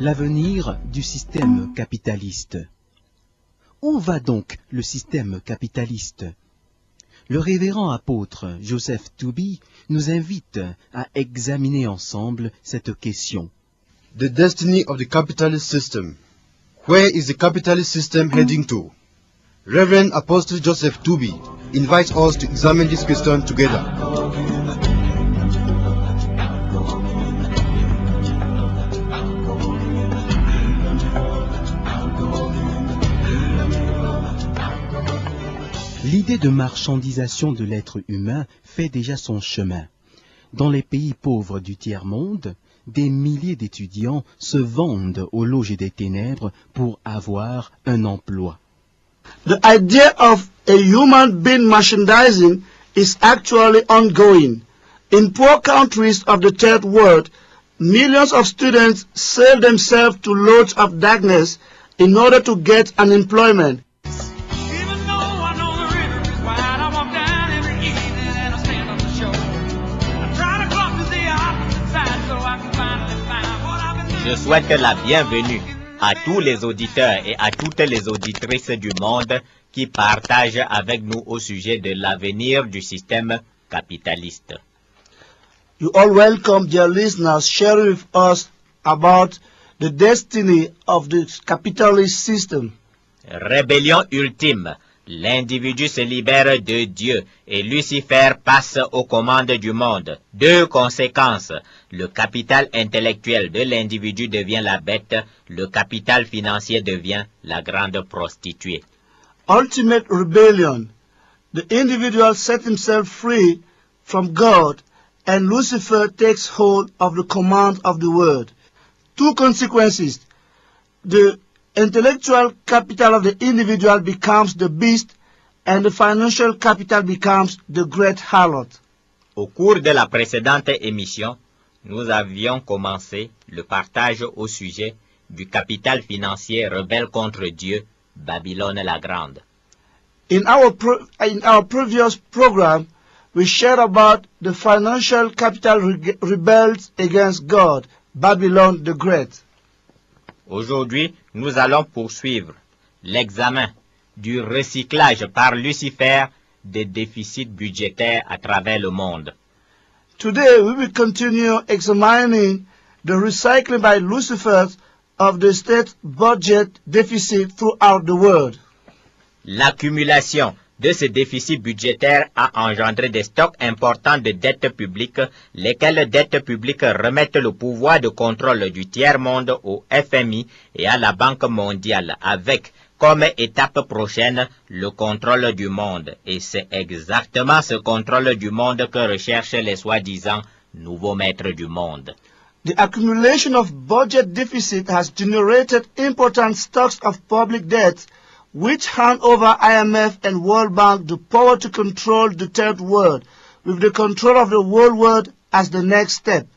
L'avenir du système capitaliste. Où va donc le système capitaliste? Le révérend apôtre Joseph Tooby nous invite à examiner ensemble cette question. The destiny of the capitalist system. Where is the capitalist system heading to? Reverend Apostle Joseph Tooby invites us to examine this question together. L'idée de marchandisation de l'être humain fait déjà son chemin. Dans les pays pauvres du tiers-monde, des milliers d'étudiants se vendent aux loges des ténèbres pour avoir un emploi. The idea of a human being merchandising is actually ongoing. In poor countries of the third world, millions of students sell themselves to lords of darkness in order to get an employment. Je souhaite la bienvenue à tous les auditeurs et à toutes les auditrices du monde qui partagent avec nous au sujet de l'avenir du système capitaliste. You all welcome, dear listeners, sharing with us about the destiny of the capitalist system. Rébellion ultime. L'individu se libère de Dieu et Lucifer passe aux commandes du monde. Deux conséquences. Le capital intellectuel de l'individu devient la bête, le capital financier devient la grande prostituée. Ultimate rebellion. The individual sets himself free from God and Lucifer takes hold of the command of the world. Two consequences. The intellectual capital of the individual becomes the beast and the financial capital becomes the great harlot. Au cours de la précédente émission, nous avions commencé le partage au sujet du capital financier rebelle contre Dieu, Babylone la Grande. In our previous program, we shared about the financial capital rebels against God, Babylon the Great. Aujourd'hui, nous allons poursuivre l'examen du recyclage par Lucifer des déficits budgétaires à travers le monde. Today, we will continue examining the recycling by Lucifer of the state budget deficit throughout the world. L'accumulation de ce déficit budgétaire a engendré des stocks importants de dettes publiques, lesquelles dettes publiques remettent le pouvoir de contrôle du tiers-monde au FMI et à la Banque mondiale, avec comme étape prochaine le contrôle du monde. Et c'est exactement ce contrôle du monde que recherchent les soi-disant nouveaux maîtres du monde. The accumulation of budget deficit has generated important stocks of public debt, which hand over IMF and World Bank the power to control the third world, with the control of the whole world as the next step.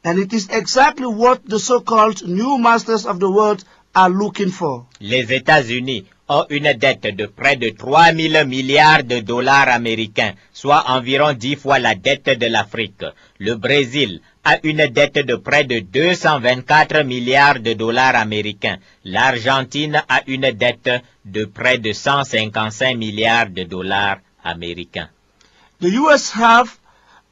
And it is exactly what the so-called new masters of the world are looking for. Les États-Unis ont une dette de près de 3 000 milliards de dollars américains, soit environ 10 fois la dette de l'Afrique. Le Brésil a une dette de près de 224 milliards de dollars américains. L'Argentine a une dette de près de 155 milliards de dollars américains. The US have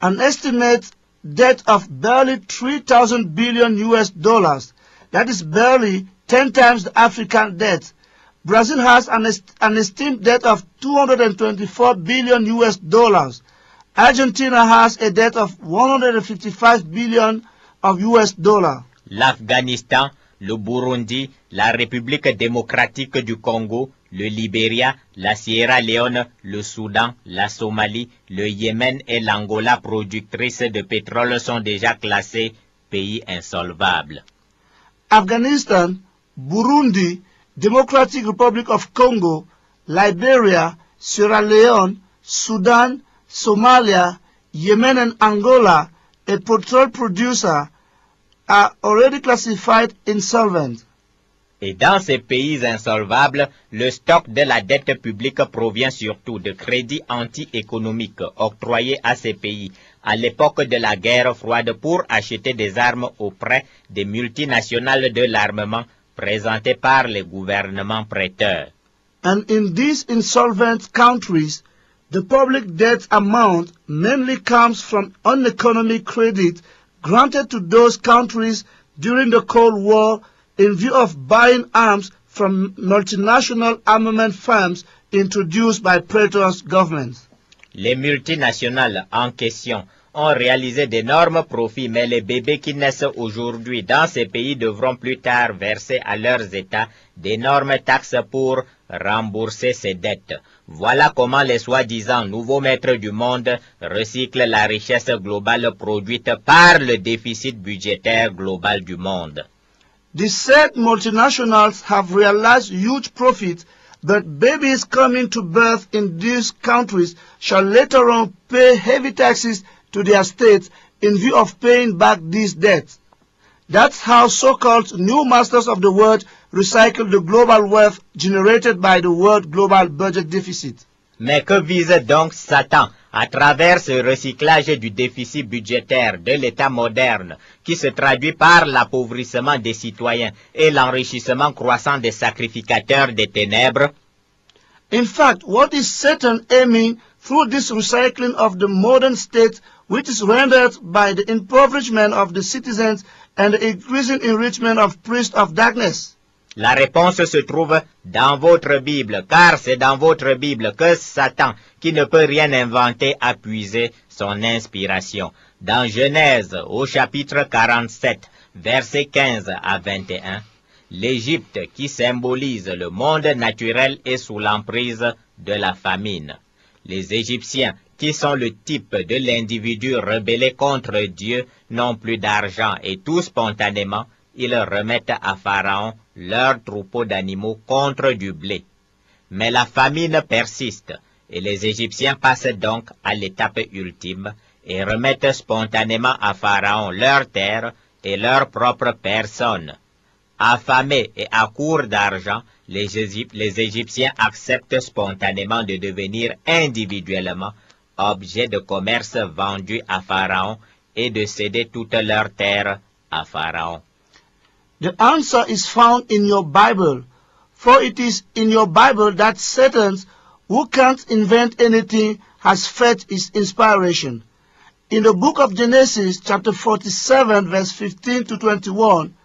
an estimated debt of barely 3,000 billion US dollars. That is barely 10 times the African debt. Brazil has an esteemed debt of 224 billion US dollars. Argentina has a debt of 155 billion of US dollars. L'Afghanistan, le Burundi, la République démocratique du Congo, le Libéria, la Sierra Leone, le Soudan, la Somalie, le Yémen et l'Angola productrices de pétrole sont déjà classés pays insolvables. Afghanistan, Burundi, Democratic Republic of Congo, Liberia, Sierra Leone, Sudan, Somalia, Yemen and Angola, a petrol producer, are already classified insolvent. Et dans ces pays insolvables, le stock de la dette publique provient surtout de crédits anti-économiques octroyés à ces pays à l'époque de la guerre froide pour acheter des armes auprès des multinationales de l'armement présentées par les gouvernements prêteurs. And in these insolvent countries, the public debt amount mainly comes from uneconomic credit granted to those countries during the Cold War in view of buying arms from multinational armament firms introduced by Pretorius governments. Les multinationales en question ont réalisé d'énormes profits, mais les bébés qui naissent aujourd'hui dans ces pays devront plus tard verser à leurs États d'énormes taxes pour rembourser ces dettes. Voilà comment les soi-disant nouveaux maîtres du monde recyclent la richesse globale produite par le déficit budgétaire global du monde. The said multinationals have realized huge profits, but babies coming to birth in these countries shall later on pay heavy taxes to their states in view of paying back these debts. That's how so-called new masters of the world recycle the global wealth generated by the world global budget deficit. Mais que vise donc Satan à travers ce recyclage du déficit budgétaire de l'État moderne qui se traduit par l'appauvrissement des citoyens et l'enrichissement croissant des sacrificateurs des ténèbres? In fact, what is Satan aiming through this recycling of the modern state, which is rendered by the impoverishment of the citizens and the increasing enrichment of priests of darkness? La réponse se trouve dans votre Bible, car c'est dans votre Bible que Satan, qui ne peut rien inventer, a puisé son inspiration. Dans Genèse, au chapitre 47, versets 15 à 21, l'Égypte, qui symbolise le monde naturel, est sous l'emprise de la famine. Les Égyptiens, qui sont le type de l'individu rebellé contre Dieu, n'ont plus d'argent et tout spontanément, ils remettent à Pharaon leur troupeau d'animaux contre du blé. Mais la famine persiste et les Égyptiens passent donc à l'étape ultime et remettent spontanément à Pharaon leur terre et leur propre personne. Affamés et à court d'argent, les Égyptiens acceptent spontanément de devenir individuellement objets de commerce vendus à Pharaon et de céder toute leur terre à Pharaon. The answer is found in your Bible, for it is in your Bible that Satan, who can't invent anything, has fetched his inspiration. In the book of Genesis, chapter 47, verse 15 to 21,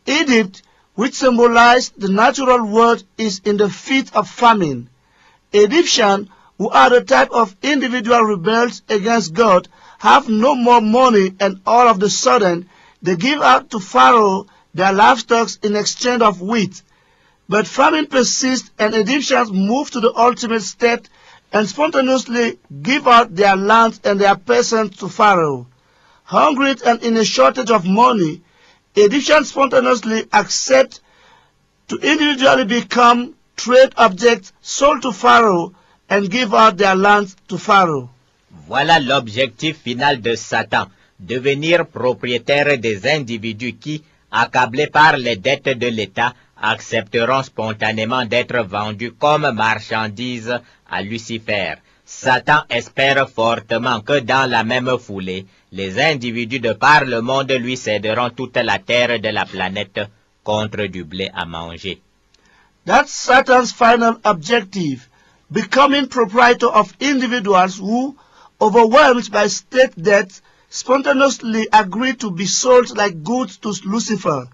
Egypt, which symbolized the natural world, is in the feet of famine. Egyptians, who are the type of individual rebels against God, have no more money, and all of a sudden they give out to Pharaoh their livestock in exchange of wheat. But famine persists, and Egyptians move to the ultimate step and spontaneously give out their lands and their peasants to Pharaoh. Hungry and in a shortage of money, Egyptians spontaneously accept to individually become trade objects sold to Pharaoh and give out their lands to Pharaoh. Voilà l'objectif final de Satan, devenir propriétaire des individus qui, accablés par les dettes de l'État, accepteront spontanément d'être vendus comme marchandises à Lucifer. Satan espère fortement que dans la même foulée, les individus de par le monde lui céderont toute la terre de la planète contre du blé à manger. That's Satan's final objective, becoming proprietor of individuals who, overwhelmed by state debt, spontaneously agree to be sold like goods to Lucifer.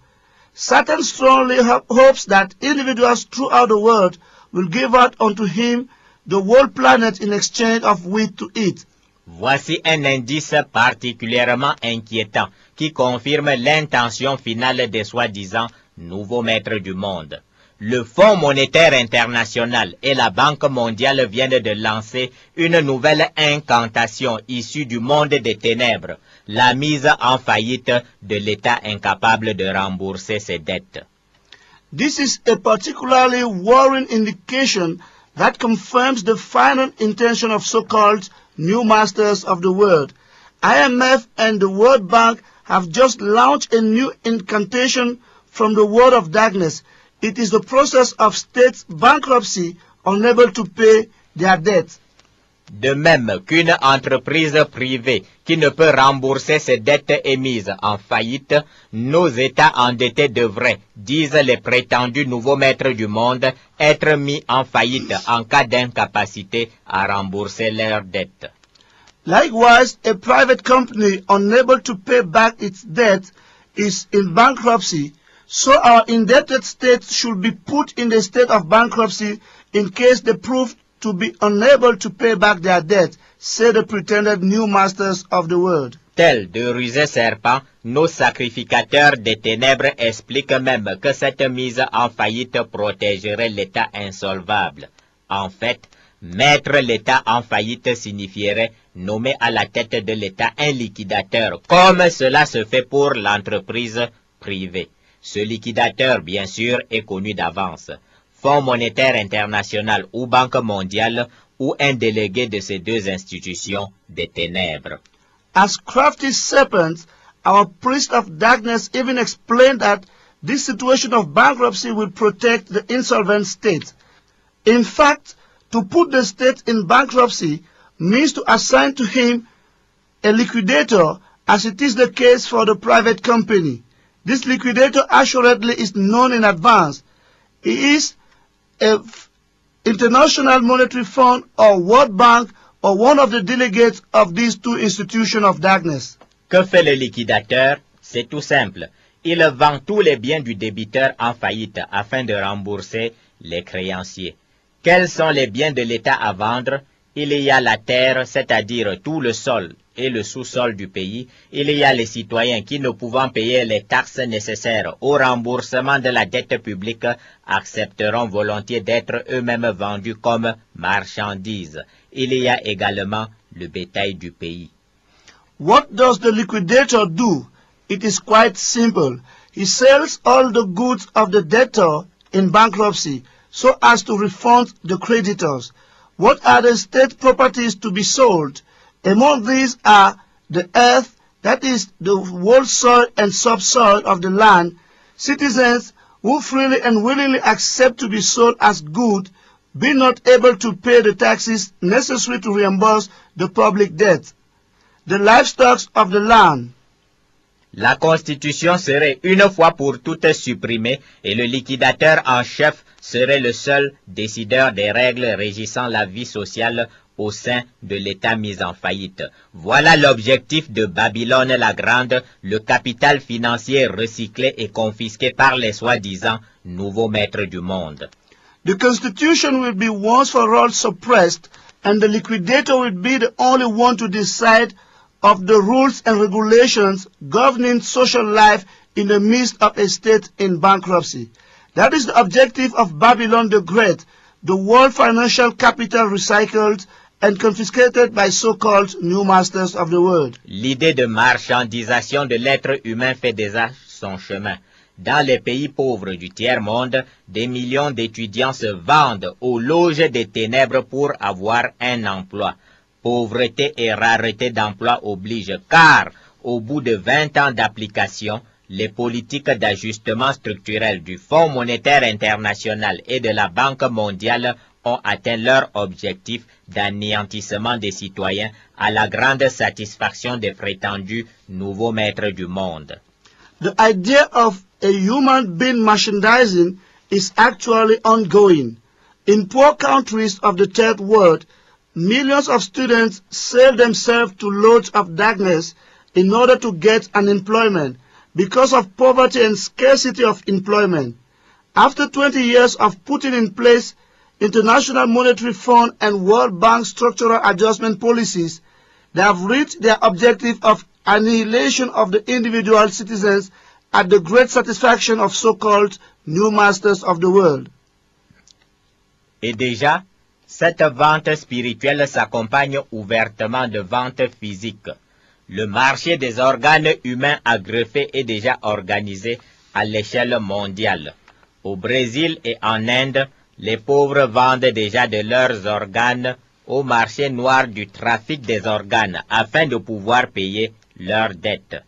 Satan strongly hopes that individuals throughout the world will give out unto him the whole planet in exchange of wheat to eat. Voici un indice particulièrement inquiétant qui confirme l'intention finale des soi-disant nouveaux maîtres du monde. Le Fonds monétaire international et la Banque mondiale viennent de lancer une nouvelle incantation issue du monde des ténèbres, la mise en faillite de l'État incapable de rembourser ses dettes. This is a particularly worrying indication that confirms the final intention of so-called new masters of the world. IMF and the World Bank have just launched a new incantation from the world of darkness, it is the process of state bankruptcy unable to pay their debt. De même qu'une entreprise privée qui ne peut rembourser ses dettes émises en faillite, nos États endettés devraient, disent les prétendus nouveaux maîtres du monde, être mis en faillite en cas d'incapacité à rembourser leurs dettes. Likewise, a private company unable to pay back its debt is in bankruptcy, so our indebted states should be put in the state of bankruptcy in case they prove to be unable to pay back their debt, say the pretended new masters of the world. Tels de rusés serpents, nos sacrificateurs des ténèbres expliquent même que cette mise en faillite protégerait l'État insolvable. En fait, mettre l'État en faillite signifierait nommer à la tête de l'État un liquidateur, comme cela se fait pour l'entreprise privée. Ce liquidateur, bien sûr, est connu d'avance. Fonds monétaire international ou Banque mondiale ou un délégué de ces deux institutions des ténèbres. As crafty serpents, our priest of darkness even explained that this situation of bankruptcy will protect the insolvent state. In fact, to put the state in bankruptcy means to assign to him a liquidator, as it is the case for the private company. This liquidator assuredly is known in advance. He is International Monetary Fund or World Bank or one of the delegates of these two institutions of darkness. Que fait le liquidateur? C'est tout simple. Il vend tous les biens du débiteur en faillite afin de rembourser les créanciers. Quels sont les biens de l'État à vendre? Il y a la terre, c'est-à-dire tout le sol et le sous-sol du pays. Il y a les citoyens qui, ne pouvant payer les taxes nécessaires au remboursement de la dette publique, accepteront volontiers d'être eux-mêmes vendus comme marchandises. Il y a également le bétail du pays. What does the liquidator do? It is quite simple. He sells all the goods of the debtor in bankruptcy so as to refund the creditors. What are the state properties to be sold? Among these are the earth, that is the whole soil and subsoil of the land, citizens who freely and willingly accept to be sold as good, be not able to pay the taxes necessary to reimburse the public debt, the livestock of the land. La Constitution serait une fois pour toutes supprimée et le liquidateur en chef serait le seul décideur des règles régissant la vie sociale au sein de l'État mis en faillite. Voilà l'objectif de Babylone la Grande, le capital financier recyclé et confisqué par les soi-disant nouveaux maîtres du monde. The Constitution will be once for all suppressed, and the liquidator will be the only one to decide of the rules and regulations governing social life in the midst of a state in bankruptcy. That is the objective of Babylon the Great, the world financial capital recycled and confiscated by so-called new masters of the world. L'idée de marchandisation de l'être humain fait déjà son chemin. Dans les pays pauvres du tiers-monde, des millions d'étudiants se vendent aux loges des ténèbres pour avoir un emploi. Pauvreté et rareté d'emploi obligent, car au bout de 20 ans d'application, les politiques d'ajustement structurel du Fonds monétaire international et de la Banque mondiale ont atteint leur objectif d'anéantissement des citoyens à la grande satisfaction des prétendus nouveaux maîtres du monde. The idea of a human being merchandising is actually ongoing. In poor countries of the third world, millions of students sell themselves to lords of darkness in order to get an employment because of poverty and scarcity of employment. After 20 years of putting in place International Monetary Fund and World Bank structural adjustment policies, they have reached their objective of annihilation of the individual citizens at the great satisfaction of so-called new masters of the world. Et déjà, cette vente spirituelle s'accompagne ouvertement de ventes physiques. Le marché des organes humains à greffer est déjà organisé à l'échelle mondiale. Au Brésil et en Inde, les pauvres vendent déjà de leurs organes au marché noir du trafic des organes afin de pouvoir payer leurs dettes.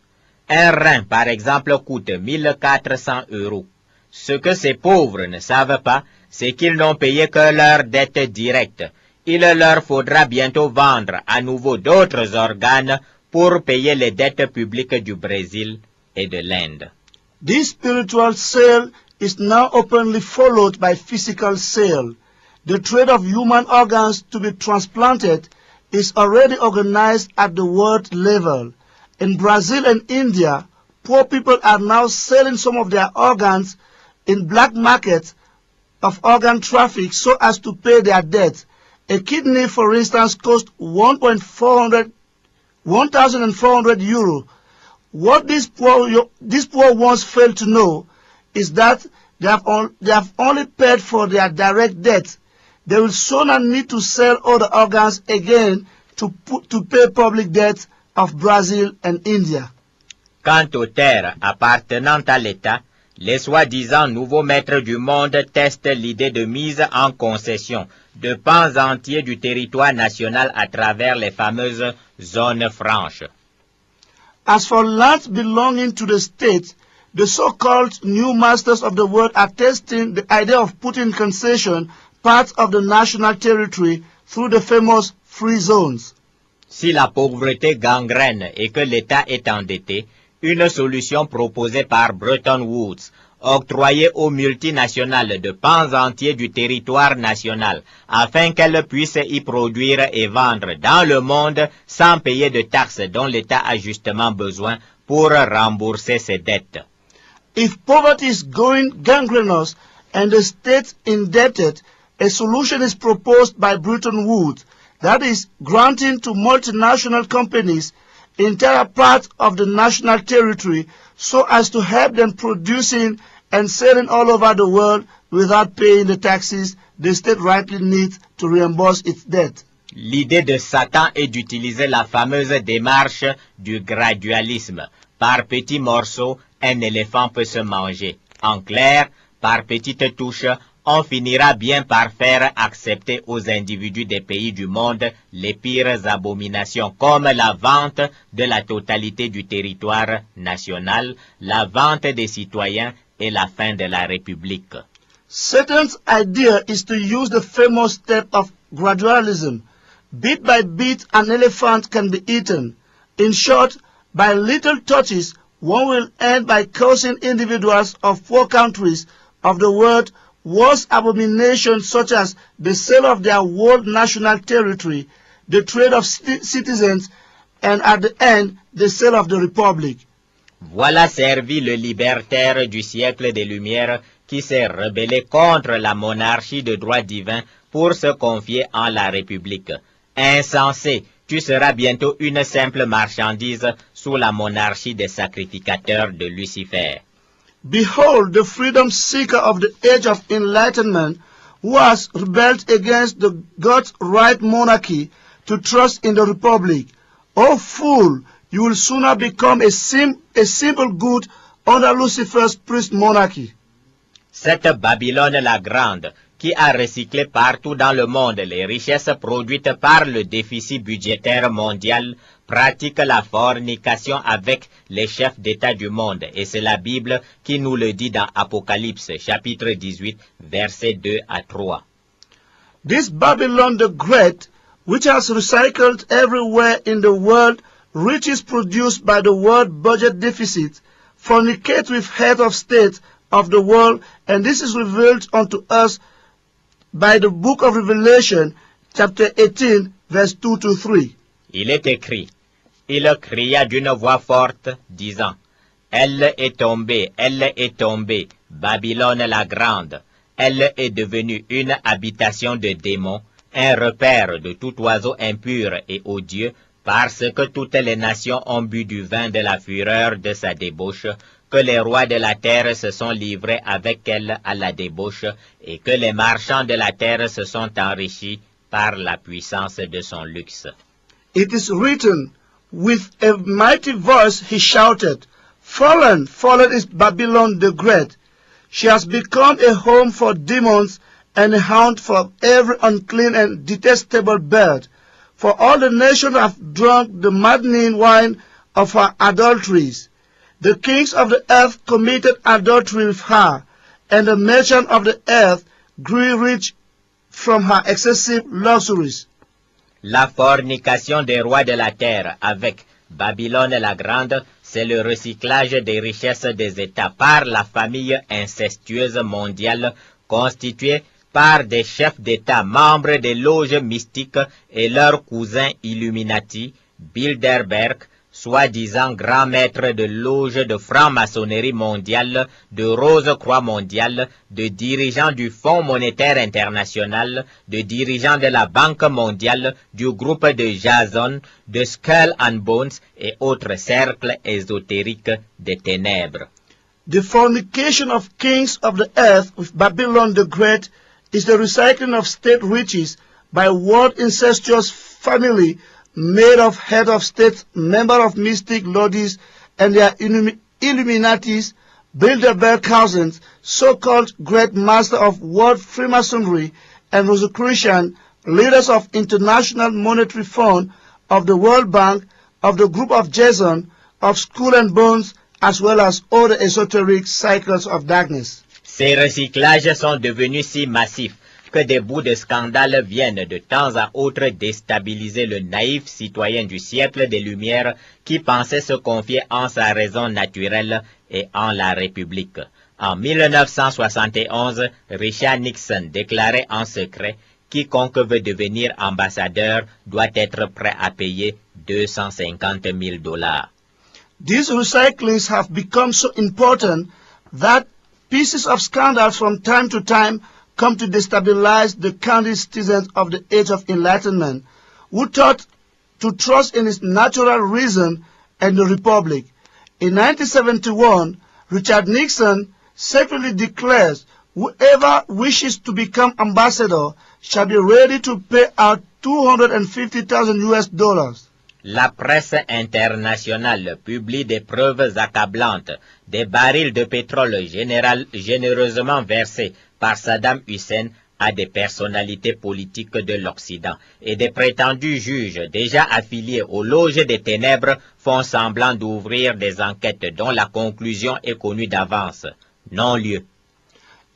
Un rein, par exemple, coûte 1400 €. Ce que ces pauvres ne savent pas, c'est qu'ils n'ont payé que leurs dettes directes. Il leur faudra bientôt vendre à nouveau d'autres organes pour payer les dettes publiques du Brésil et de l'Inde. This spiritual sale is now openly followed by physical sale. The trade of human organs to be transplanted is already organized at the world level. In Brazil and India, poor people are now selling some of their organs in black markets of organ traffic so as to pay their debts. A kidney, for instance, costs 1,400 euro. What these poor ones fail to know is that they have only paid for their direct debts. They will sooner need to sell all the organs again to pay public debts of Brazil and India. Quant aux terres appartenant à l'État, les soi-disant nouveaux maîtres du monde testent l'idée de mise en concession de pans entiers du territoire national à travers les fameuses zones franches. As for lands belonging to the state, the so-called new masters of the world are testing the idea of putting in concession parts of the national territory through the famous free zones. Si la pauvreté gangrène et que l'État est endetté, une solution proposée par Bretton Woods, octroyer aux multinationales de pans entiers du territoire national afin qu'elles puissent y produire et vendre dans le monde sans payer de taxes dont l'État a justement besoin pour rembourser ses dettes. If poverty is going gangrenous and the state indebted, a solution is proposed by Bretton Woods, that is, granting to multinational companies entire parts of the national territory so as to help them producing and selling all over the world without paying the taxes the state rightly needs to reimburse its debt. L'idée de Satan est d'utiliser la fameuse démarche du gradualisme. Par petits morceaux, un éléphant peut se manger. En clair, par petites touches, on finira bien par faire accepter aux individus des pays du monde les pires abominations comme la vente de la totalité du territoire national, la vente des citoyens et la fin de la République. Satan's idea is to use the famous step of gradualism. Bit by bit, an elephant can be eaten. In short, by little touches, one will end by causing individuals of poor countries of the world worse abominations such as the sale of their whole national territory, the trade of citizens, and at the end, the sale of the republic. Voilà servi le libertaire du siècle des Lumières qui s'est rebellé contre la monarchie de droit divin pour se confier en la République. Insensé, tu seras bientôt une simple marchandise sous la monarchie des sacrificateurs de Lucifer. Behold the freedom seeker of the age of enlightenment who has rebelled against the God's right monarchy to trust in the republic. O fool, you will sooner become a simple good under Lucifer's priest monarchy. Cette Babylone la Grande, qui a recyclé partout dans le monde les richesses produites par le déficit budgétaire mondial, pratique la fornication avec les chefs d'État du monde. Et c'est la Bible qui nous le dit dans Apocalypse, chapitre 18, versets 2 à 3. This Babylon the Great, which has recycled everywhere in the world riches produced by the world budget deficit, fornicates with head of state of the world, and this is revealed unto us by the book of Revelation, chapter 18, verse 2 to 3. Il est écrit, il cria d'une voix forte, disant, elle est tombée, Babylone la Grande. Elle est devenue une habitation de démons, un repère de tout oiseau impur et odieux, parce que toutes les nations ont bu du vin de la fureur de sa débauche, que les rois de la terre se sont livrés avec elle à la débauche, et que les marchands de la terre se sont enrichis par la puissance de son luxe. It is written, with a mighty voice he shouted, Fallen, fallen is Babylon the Great. She has become a home for demons and a haunt for every unclean and detestable bird. For all the nations have drunk the maddening wine of her adulteries. The kings of the earth committed adultery with her, and the merchant of the earth grew rich from her excessive luxuries. La fornication des rois de la terre avec Babylone la Grande, c'est le recyclage des richesses des États par la famille incestueuse mondiale constituée par des chefs d'État membres des loges mystiques et leurs cousins Illuminati, Bilderberg, soi-disant grand maître de loge de franc-maçonnerie mondiale, de Rose-Croix mondiale, de dirigeants du Fonds monétaire international, de dirigeants de la Banque mondiale, du groupe de Jason, de Skull and Bones et autres cercles ésotériques des ténèbres. The fornication of kings of the earth with Babylon the Great is the recycling of state riches by world incestuous family made of head of state, member of mystic lodges, and their Illuminatis, Bilderberg cousins, so-called great master of world Freemasonry and Rosicrucian, leaders of International Monetary Fund, of the World Bank, of the group of Jason, of Skull and Bones, as well as other esoteric cycles of darkness. Ces recyclages sont devenus si massifs que des bouts de scandale viennent de temps à autre déstabiliser le naïf citoyen du siècle des Lumières qui pensait se confier en sa raison naturelle et en la République. En 1971, Richard Nixon déclarait en secret « Quiconque veut devenir ambassadeur doit être prêt à payer $250,000. » These recyclings have become so important that pieces of scandal from time to time come to destabilize the candid citizens of the Age of Enlightenment, who thought to trust in its natural reason and the Republic. In 1971, Richard Nixon secretly declares whoever wishes to become ambassador shall be ready to pay out $250,000. La presse internationale publie des preuves accablantes, des barils de pétrole généreusement versés par Saddam Hussein à des personnalités politiques de l'Occident et des prétendus juges déjà affiliés aux loges des ténèbres font semblant d'ouvrir des enquêtes dont la conclusion est connue d'avance. Non-lieu.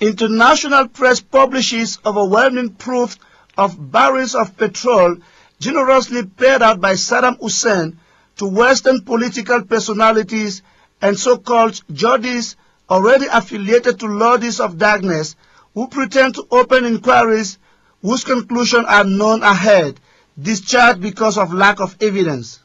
International press publishes overwhelming proof of barrels of petrol generously paid out by Saddam Hussein to Western political personalities and so-called judges already affiliated to lords of darkness who pretend to open inquiries whose conclusions are known ahead, discharged because of lack of evidence.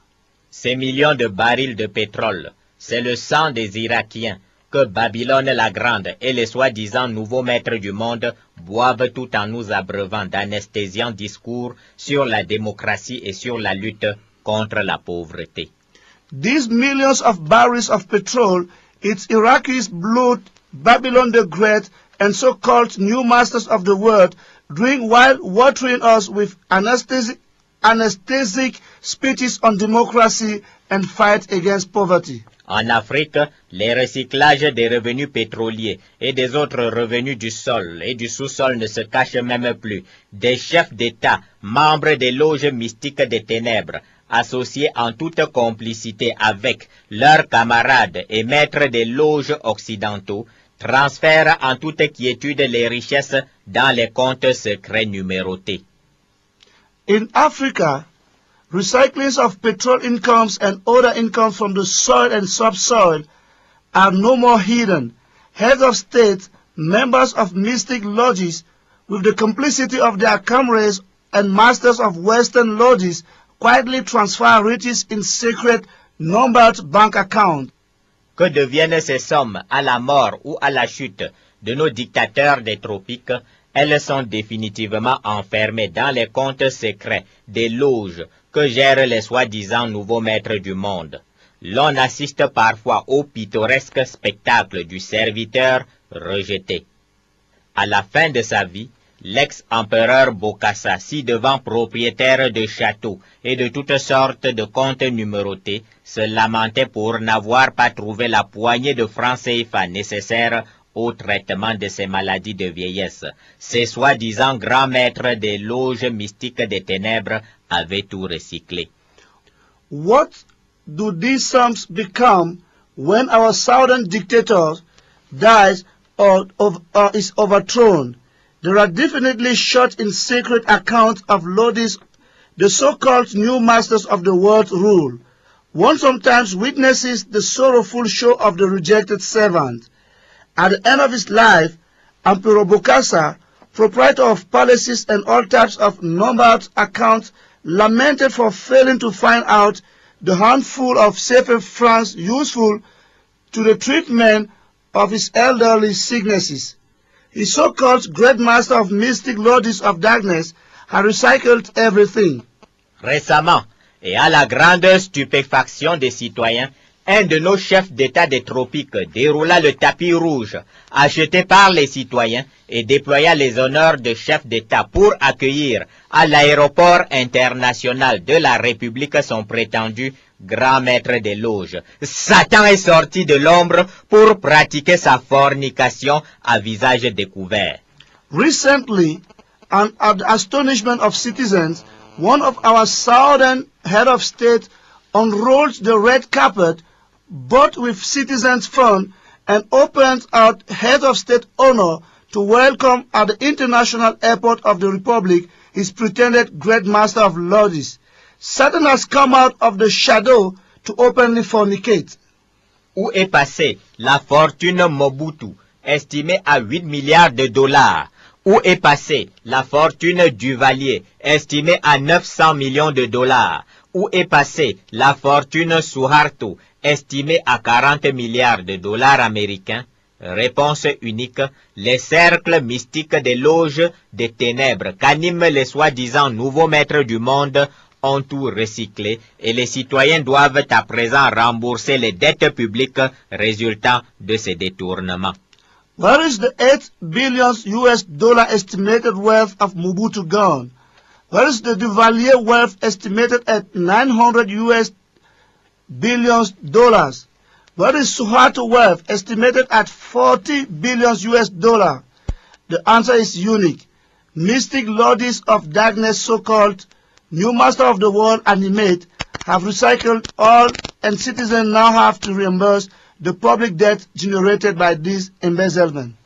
Ces millions de barils de pétrole, c'est le sang des Irakiens que Babylone la Grande et les soi-disant nouveaux maîtres du monde boivent tout en nous abreuvant d'anesthésiants discours sur la démocratie et sur la lutte contre la pauvreté. These millions of barrels of petrol, its Iraqis' blood, Babylon the Great, and so-called new masters of the world, drink while watering us with anesthetic speeches on democracy and fight against poverty. En Afrique, les recyclages des revenus pétroliers et des autres revenus du sol et du sous-sol ne se cachent même plus. Des chefs d'État, membres des loges mystiques des ténèbres, associés en toute complicité avec leurs camarades et maîtres des loges occidentaux, transfèrent en toute quiétude les richesses dans les comptes secrets numérotés. In Africa, recyclings of petrol incomes and other incomes from the soil and subsoil are no more hidden. Heads of state, members of mystic lodges, with the complicity of their comrades and masters of Western lodges, quietly transfer riches in secret, numbered bank accounts. Que deviennent ces sommes à la mort ou à la chute de nos dictateurs des tropiques? Elles sont définitivement enfermées dans les comptes secrets des loges que gèrent les soi-disant nouveaux maîtres du monde. L'on assiste parfois au pittoresque spectacle du serviteur rejeté. À la fin de sa vie, l'ex-empereur Bokassa, ci-devant propriétaire de châteaux et de toutes sortes de comptes numérotés, se lamentait pour n'avoir pas trouvé la poignée de francs CFA nécessaire au traitement de ses maladies de vieillesse. Ces soi-disant grands maîtres des loges mystiques des ténèbres avaient tout recyclé. What do these sums become when our southern dictator dies is overthrown. There are definitely short in secret accounts of Lodis, the so-called new masters of the world rule. One sometimes witnesses the sorrowful show of the rejected servant. At the end of his life, Emperor Bokassa, proprietor of palaces and all types of numbered accounts, lamented for failing to find out the handful of CFA francs useful to the treatment of his elderly sicknesses. His so-called great master of mystic lords of darkness had recycled everything. Récemment, et à la grande stupéfaction des citoyens, un de nos chefs d'État des tropiques déroula le tapis rouge, acheté par les citoyens, et déploya les honneurs de chef d'État pour accueillir à l'aéroport international de la République son prétendu grand maître des loges. Satan est sorti de l'ombre pour pratiquer sa fornication à visage découvert. Recently, and at the astonishment of citizens, one of our southern head of state unrolled the red carpet, bought with citizens' fund, and opened out head of state honor to welcome at the international airport of the Republic his pretended great master of lords. Satan has come out of the shadow to openly fornicate. Où est passée la fortune Mobutu, estimée à 8 milliards de dollars? Où est passée la fortune Duvalier, estimée à 900 millions de dollars? Où est passée la fortune Suharto, estimée à 40 milliards de dollars américains? Réponse unique, les cercles mystiques des loges des ténèbres qu'animent les soi-disant nouveaux maîtres du monde ont tout recyclé et les citoyens doivent à présent rembourser les dettes publiques résultant de ces détournements. Where is the 8 billion US dollar estimated wealth of Mobutu gone? Where is the Duvalier wealth estimated at 900 US billion dollars? Where is Suharto wealth estimated at 40 billion US dollar? The answer is unique. Mystic lords of darkness, so-called new master of the world animate, have recycled all, and citizens now have to reimburse the public debt generated by this embezzlement.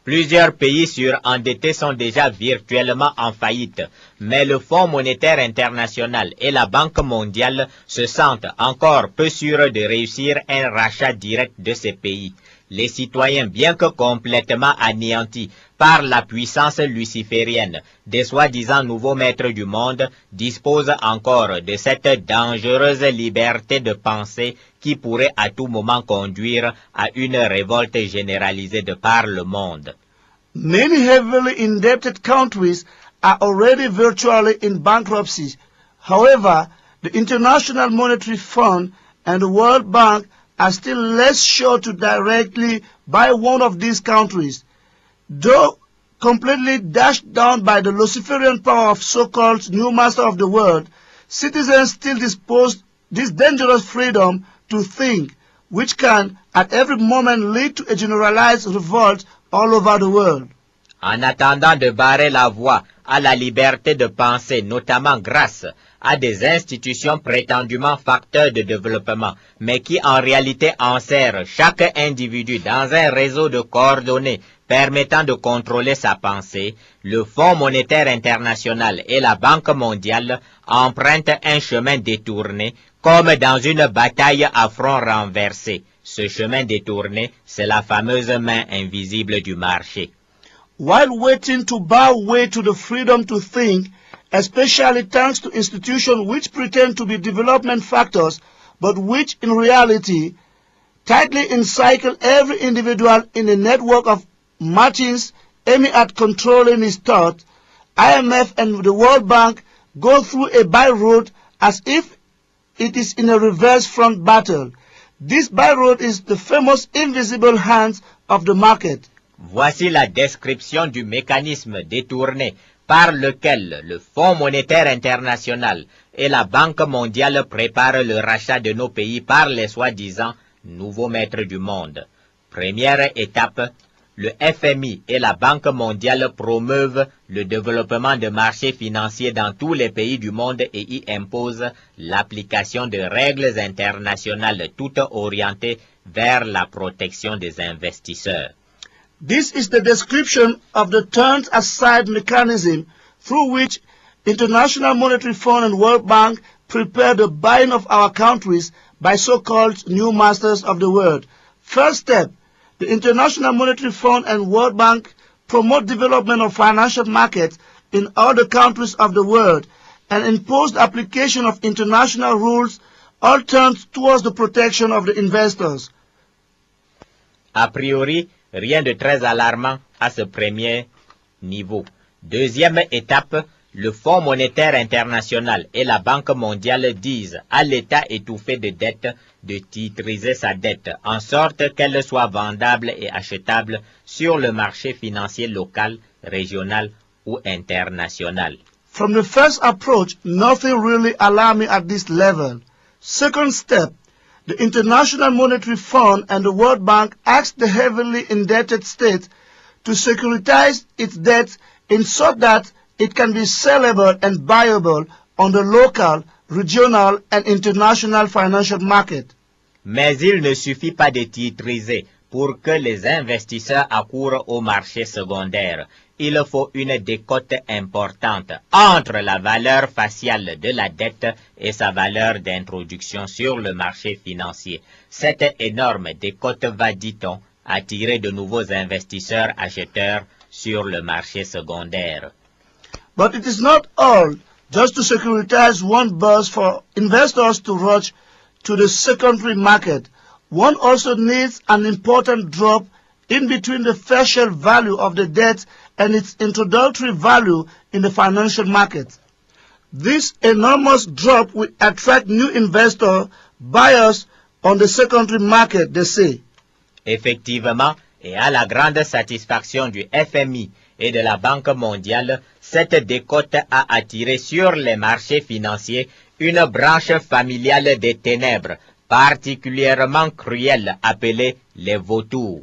Plusieurs pays surendettés sont déjà virtuellement en faillite, mais le Fonds monétaire international et la Banque mondiale se sentent encore peu sûrs de réussir un rachat direct de ces pays. Les citoyens, bien que complètement anéantis par la puissance luciférienne des soi-disant nouveaux maîtres du monde, disposent encore de cette dangereuse liberté de pensée qui pourrait à tout moment conduire à une révolte généralisée de par le monde. Many heavily indebted countries are already virtually in bankruptcy. However, the International Monetary Fund and the World Bank are still less sure to directly buy one of these countries. Though completely dashed down by the Luciferian power of so-called new master of the world, citizens still dispose this dangerous freedom to think, which can at every moment lead to a generalized revolt all over the world. En attendant de barrer la voie à la liberté de penser, notamment grâce à des institutions prétendument facteurs de développement, mais qui en réalité enserrent chaque individu dans un réseau de coordonnées permettant de contrôler sa pensée, le Fonds monétaire international et la Banque mondiale empruntent un chemin détourné, comme dans une bataille à front renversé. Ce chemin détourné, c'est la fameuse main invisible du marché. While waiting to bow way to the freedom to think, especially thanks to institutions which pretend to be development factors, but which in reality tightly encircle every individual in a network of machines aiming at controlling his thought, IMF and the World Bank go through a by-road as if it is in a reverse front battle. This by-road is the famous invisible hands of the market. Voici la description du mécanisme détourné par lequel le Fonds monétaire international et la Banque mondiale préparent le rachat de nos pays par les soi-disant nouveaux maîtres du monde. Première étape, le FMI et la Banque mondiale promeuvent le développement de marchés financiers dans tous les pays du monde et y imposent l'application de règles internationales toutes orientées vers la protection des investisseurs. This is the description of the turned-aside mechanism through which International Monetary Fund and World Bank prepare the buying of our countries by so-called new masters of the world. First step, the International Monetary Fund and World Bank promote development of financial markets in all the countries of the world and impose the application of international rules, all turned towards the protection of the investors. A priori, rien de très alarmant à ce premier niveau. Deuxième étape, le Fonds monétaire international et la Banque mondiale disent à l'État étouffé de dette de titriser sa dette en sorte qu'elle soit vendable et achetable sur le marché financier local, régional ou international. From the first approach, nothing really alarming at this level. Second step, the International Monetary Fund and the World Bank asked the heavily indebted state to securitize its debt in so that it can be sellable and buyable on the local, regional and international financial market. Mais il ne suffit pas de titriser pour que les investisseurs accourent au marché secondaire. Il faut une décote importante entre la valeur faciale de la dette et sa valeur d'introduction sur le marché financier. Cette énorme décote va, dit-on, attirer de nouveaux investisseurs acheteurs sur le marché secondaire. But it is not all just to securitize one bus for investors to rush to the secondary market. One also needs an important drop in between the facial value of the debt and its introductory value in the financial market. This enormous drop will attract new investor buyers on the secondary market, they say. Effectivement, et à la grande satisfaction du FMI et de la Banque mondiale, cette décote a attiré sur les marchés financiers une branche familiale des ténèbres, particulièrement cruelle, appelée les vautours.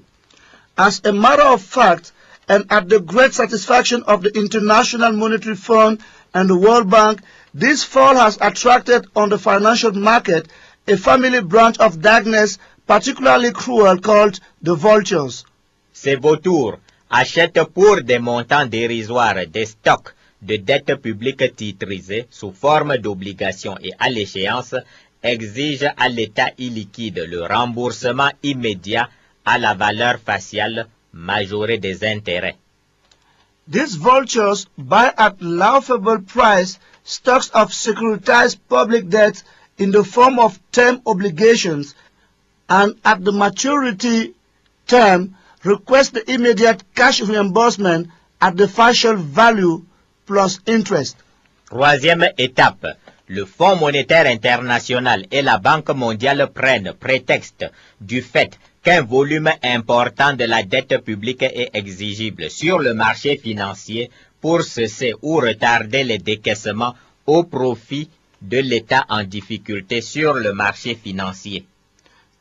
As a matter of fact, and at the great satisfaction of the International Monetary Fund and the World Bank, this fall has attracted on the financial market a family branch of darkness particularly cruel called the vultures. Ces vautours achètent pour des montants dérisoires des stocks de dettes publiques titrisées sous forme d'obligations et à l'échéance, exigent à l'État illiquide le remboursement immédiat à la valeur faciale majorée des intérêts. These vultures buy at laughable price stocks of securitized public debt in the form of term obligations and at the maturity term request the immediate cash reimbursement at the facial value plus interest. Troisième étape, le Fonds monétaire international et la Banque mondiale prennent prétexte du fait qu'un volume important de la dette publique est exigible sur le marché financier pour cesser ou retarder les décaissements au profit de l'État en difficulté sur le marché financier.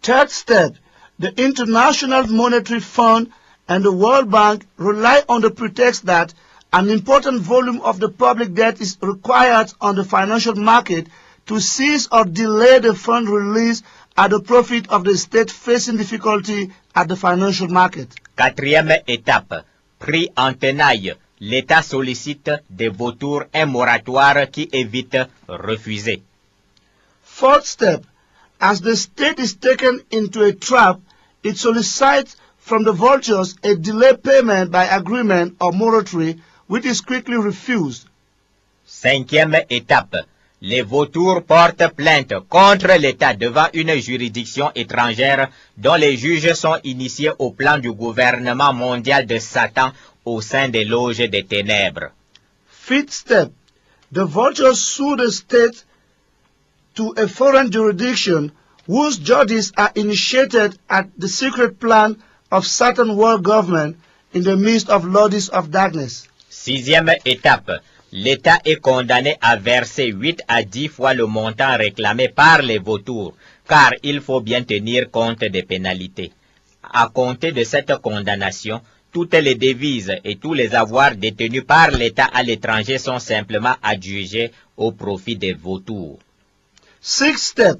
Third step, the International Monetary Fund and the World Bank rely on the pretext that an important volume of the public debt is required on the financial market to seize or delay the fund release at the profit of the state facing difficulty at the financial market. Quatrième étape, pris en tenaille, l'État sollicite des vautours un moratoire qui est vite refusé. Fourth step, as the state is taken into a trap, it solicits from the vultures a delay payment by agreement or moratory, which is quickly refused. Cinquième étape, les vautours portent plainte contre l'État devant une juridiction étrangère dont les juges sont initiés au plan du gouvernement mondial de Satan au sein des loges des ténèbres. Fifth step, the vultures sue the state to a foreign jurisdiction whose judges are initiated at the secret plan of Satan world government in the midst of lords of darkness. Sixième étape, l'État est condamné à verser 8 à 10 fois le montant réclamé par les vautours, car il faut bien tenir compte des pénalités. À compter de cette condamnation, toutes les devises et tous les avoirs détenus par l'État à l'étranger sont simplement adjugés au profit des vautours. Sixth step,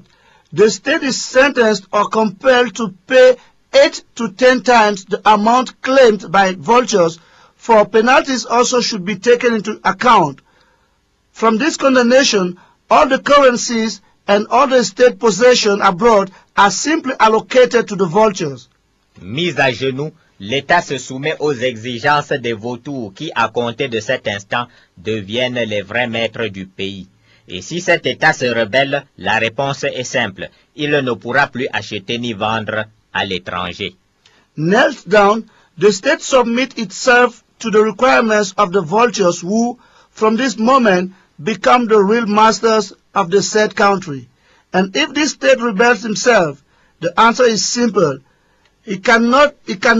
the state is sentenced or compelled to pay 8 to 10 times the amount claimed by vultures, for penalties also should be taken into account. From this condemnation, all the currencies and all the state possession abroad are simply allocated to the vultures. Mis à genoux, l'État se soumet aux exigences des vautours qui, à compter de cet instant, deviennent les vrais maîtres du pays. Et si cet État se rebelle, la réponse est simple. Il ne pourra plus acheter ni vendre à l'étranger. Knelt down, the state submit itself to the requirements of the vultures who, from this moment, become the real masters of the said country. And if this state rebels himself, the answer is simple. He can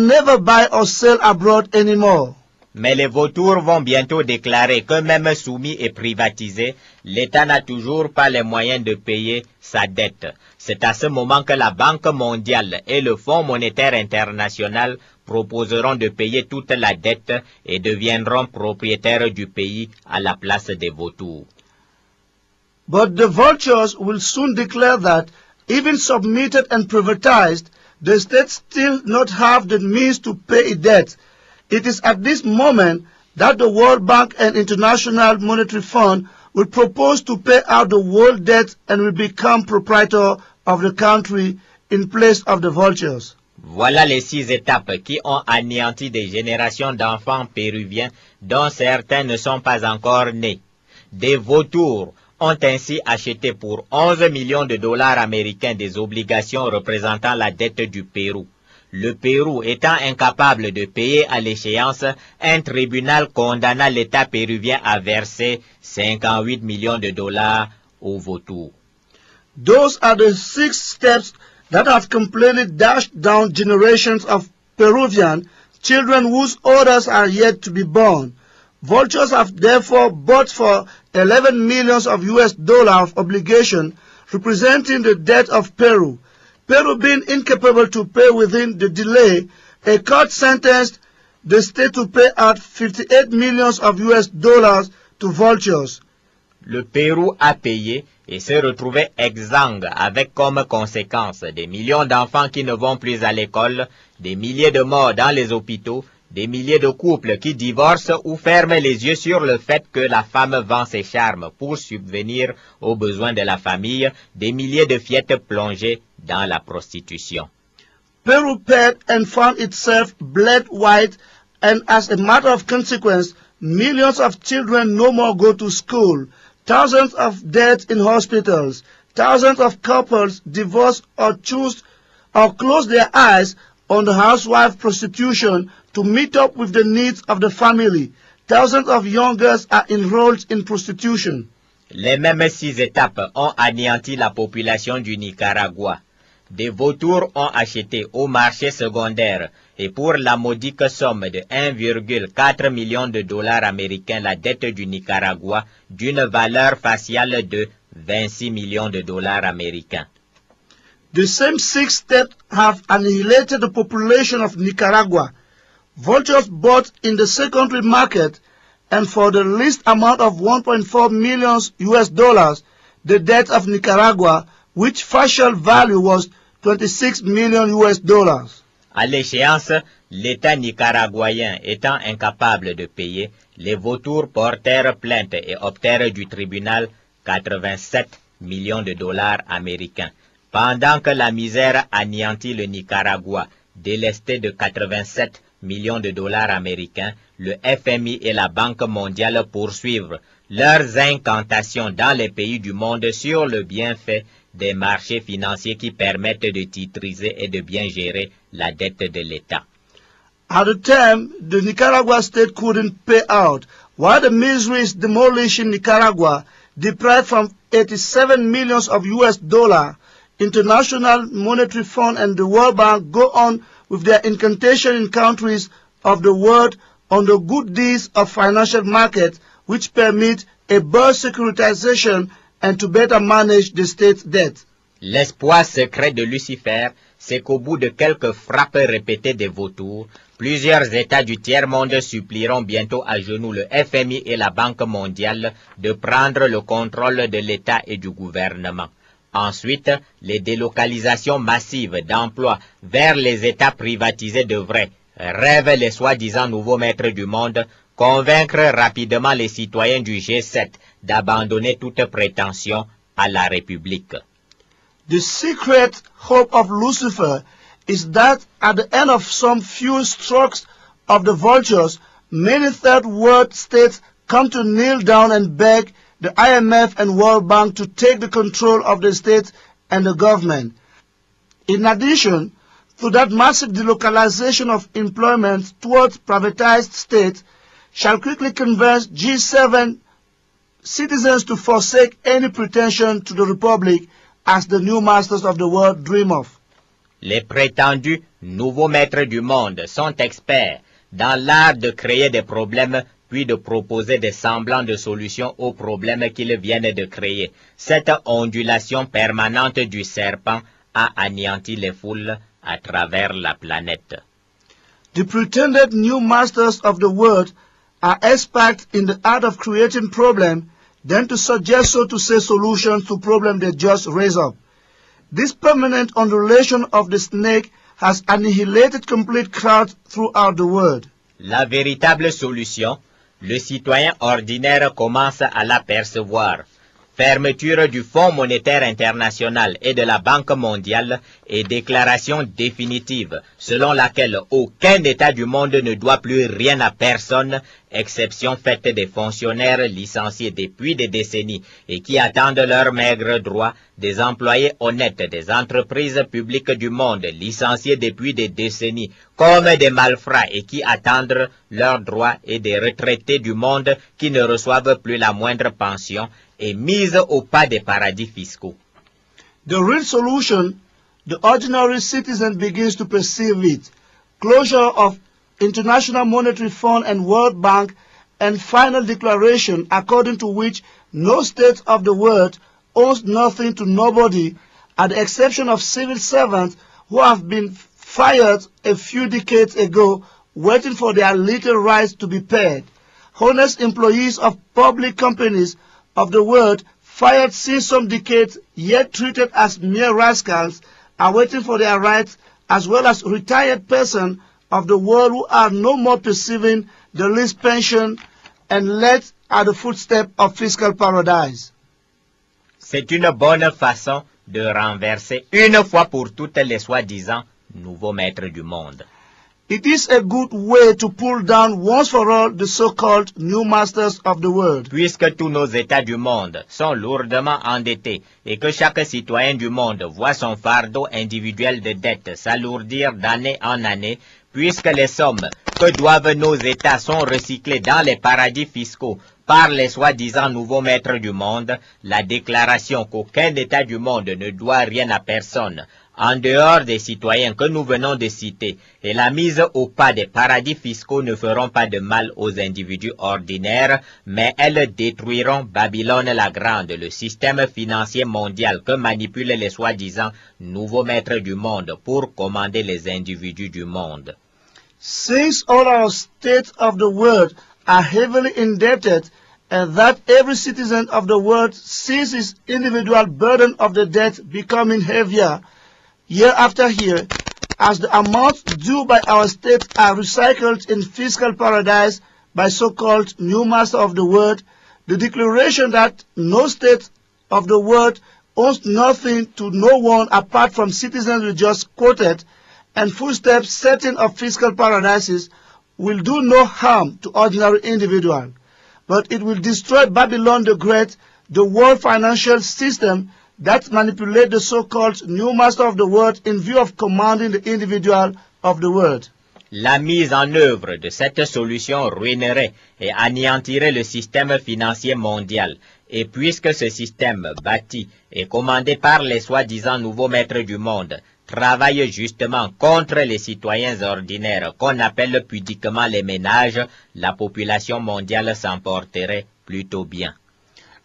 never buy or sell abroad anymore. Mais les vautours vont bientôt déclarer que même soumis et privatisé, l'État n'a toujours pas les moyens de payer sa dette. C'est à ce moment que la Banque mondiale et le Fonds monétaire international proposeront de payer toute la dette et deviendront propriétaires du pays à la place des vautours. But the vultures will soon declare that, even submitted and privatized, the state still not have the means to pay its debt. It is at this moment that the World Bank and International Monetary Fund will propose to pay out the world debt and will become proprietor of the country in place of the vultures. Voilà les 6 étapes qui ont anéanti des générations d'enfants péruviens dont certains ne sont pas encore nés. Des vautours ont ainsi acheté pour 11 millions de dollars américains des obligations représentant la dette du Pérou. Le Pérou étant incapable de payer à l'échéance, un tribunal condamna l'État péruvien à verser 58 millions de dollars aux vautours. Those are the 6 steps that have completely dashed down generations of Peruvian children whose orders are yet to be born. Vultures have therefore bought for 11 millions of US dollars of obligation representing the debt of Peru. Peru being incapable to pay within the delay, a court sentenced the state to pay out 58 millions of US dollars to vultures. Le Pérou a payé et se retrouvait exsangue avec comme conséquence des millions d'enfants qui ne vont plus à l'école, des milliers de morts dans les hôpitaux, des milliers de couples qui divorcent ou ferment les yeux sur le fait que la femme vend ses charmes pour subvenir aux besoins de la famille, des milliers de fillettes plongées dans la prostitution. Peru paid and found itself bled white, and as a matter of consequence, millions of children no more go to school, thousands of deaths in hospitals, thousands of couples divorce or choose or close their eyes on the housewife prostitution to meet up with the needs of the family. Thousands of young girls are enrolled in prostitution. Les mêmes 6 étapes ont anéanti la population du Nicaragua. Des vautours ont acheté au marché secondaire et pour la modique somme de 1,4 million de dollars américains la dette du Nicaragua d'une valeur faciale de 26 millions de dollars américains. The same 6 steps have annihilated the population of Nicaragua. Vultures bought in the secondary market, and for the least amount of 1.4 million US dollars, the debt of Nicaragua, which facial value was 26 million US dollars. À l'échéance, l'État nicaraguayen étant incapable de payer, les vautours portèrent plainte et obtinrent du tribunal 87 millions de dollars américains. Pendant que la misère anéantit le Nicaragua, délesté de 87 millions de dollars américains, le FMI et la Banque mondiale poursuivent leurs incantations dans les pays du monde sur le bienfait des marchés financiers qui permettent de titriser et de bien gérer la dette de l'État. At the time, the Nicaragua state couldn't pay out, while the misery is demolishing Nicaragua, deprived from 87 millions of US dollars. International Monetary Fund and the World Bank go on with their incantation in countries of the world on the good deeds of financial markets which permit a burst securitization and to better manage the state's debt. L'espoir secret de Lucifer, c'est qu'au bout de quelques frappes répétées des vautours, plusieurs États du tiers-monde supplieront bientôt à genoux le FMI et la Banque mondiale de prendre le contrôle de l'État et du gouvernement. Ensuite, les délocalisations massives d'emplois vers les États privatisés devraient, rêvent les soi-disant nouveaux maîtres du monde, convaincre rapidement les citoyens du G7 d'abandonner toute prétention à la République. The secret hope of Lucifer is that at the end of some few strokes of the vultures, many third world states come to kneel down and beg the IMF and World Bank to take the control of the state and the government. In addition to that, massive delocalization of employment towards privatized states shall quickly convince G7 citizens to forsake any pretension to the Republic as the new masters of the world dream of. Les prétendus nouveaux maîtres du monde sont experts dans l'art de créer des problèmes puis de proposer des semblants de solutions aux problèmes qu'ils viennent de créer. Cette ondulation permanente du serpent a anéanti les foules à travers la planète. The pretended new masters of the world are experts in the art of creating problems, then to suggest, so to say, solutions to problems they just raise up. This permanent undulation of the snake has annihilated complete crowds throughout the world. La véritable solution, le citoyen ordinaire commence à l'apercevoir. Fermeture du Fonds monétaire international et de la Banque mondiale et déclaration définitive selon laquelle aucun État du monde ne doit plus rien à personne, exception faite des fonctionnaires licenciés depuis des décennies et qui attendent leurs maigres droits, des employés honnêtes des entreprises publiques du monde licenciés depuis des décennies comme des malfrats et qui attendent leurs droits, et des retraités du monde qui ne reçoivent plus la moindre pension et mise au pas des paradis fiscaux. The real solution, the ordinary citizen begins to perceive it. Closure of International Monetary Fund and World Bank, and final declaration according to which no state of the world owes nothing to nobody, at the exception of civil servants who have been fired a few decades ago, waiting for their little rights to be paid. Honest employees of public companies of the world, fired since some decades, yet treated as mere rascals, are waiting for their rights, as well as retired persons of the world who are no more perceiving the least pension and led at the footstep of fiscal paradise. C'est une bonne façon de renverser une fois pour toutes les soi-disant nouveaux maîtres du monde. It is a good way to pull down once for all the so-called new masters of the world. Puisque tous nos États du monde sont lourdement endettés et que chaque citoyen du monde voit son fardeau individuel de dette s'alourdir d'année en année, puisque les sommes que doivent nos États sont recyclées dans les paradis fiscaux par les soi-disant nouveaux maîtres du monde, la déclaration qu'aucun État du monde ne doit rien à personne, en dehors des citoyens que nous venons de citer, et la mise au pas des paradis fiscaux ne feront pas de mal aux individus ordinaires, mais elles détruiront Babylone la Grande, le système financier mondial que manipulent les soi-disant nouveaux maîtres du monde pour commander les individus du monde. Since all our states of the world are heavily indebted, and that every citizen of the world sees his individual burden of the debt becoming heavier year after year, as the amounts due by our states are recycled in fiscal paradise by so-called new master of the world, the declaration that no state of the world owes nothing to no one apart from citizens we just quoted, and footsteps setting of fiscal paradises will do no harm to ordinary individuals, but it will destroy Babylon the Great, the world financial system that manipulate the so-called new master of the world in view of commanding the individual of the world. La mise en œuvre de cette solution ruinerait et anéantirait le système financier mondial. Et puisque ce système bâti et commandé par les soi-disant nouveaux maîtres du monde travaille justement contre les citoyens ordinaires qu'on appelle pudiquement les ménages, la population mondiale s'en porterait plutôt bien.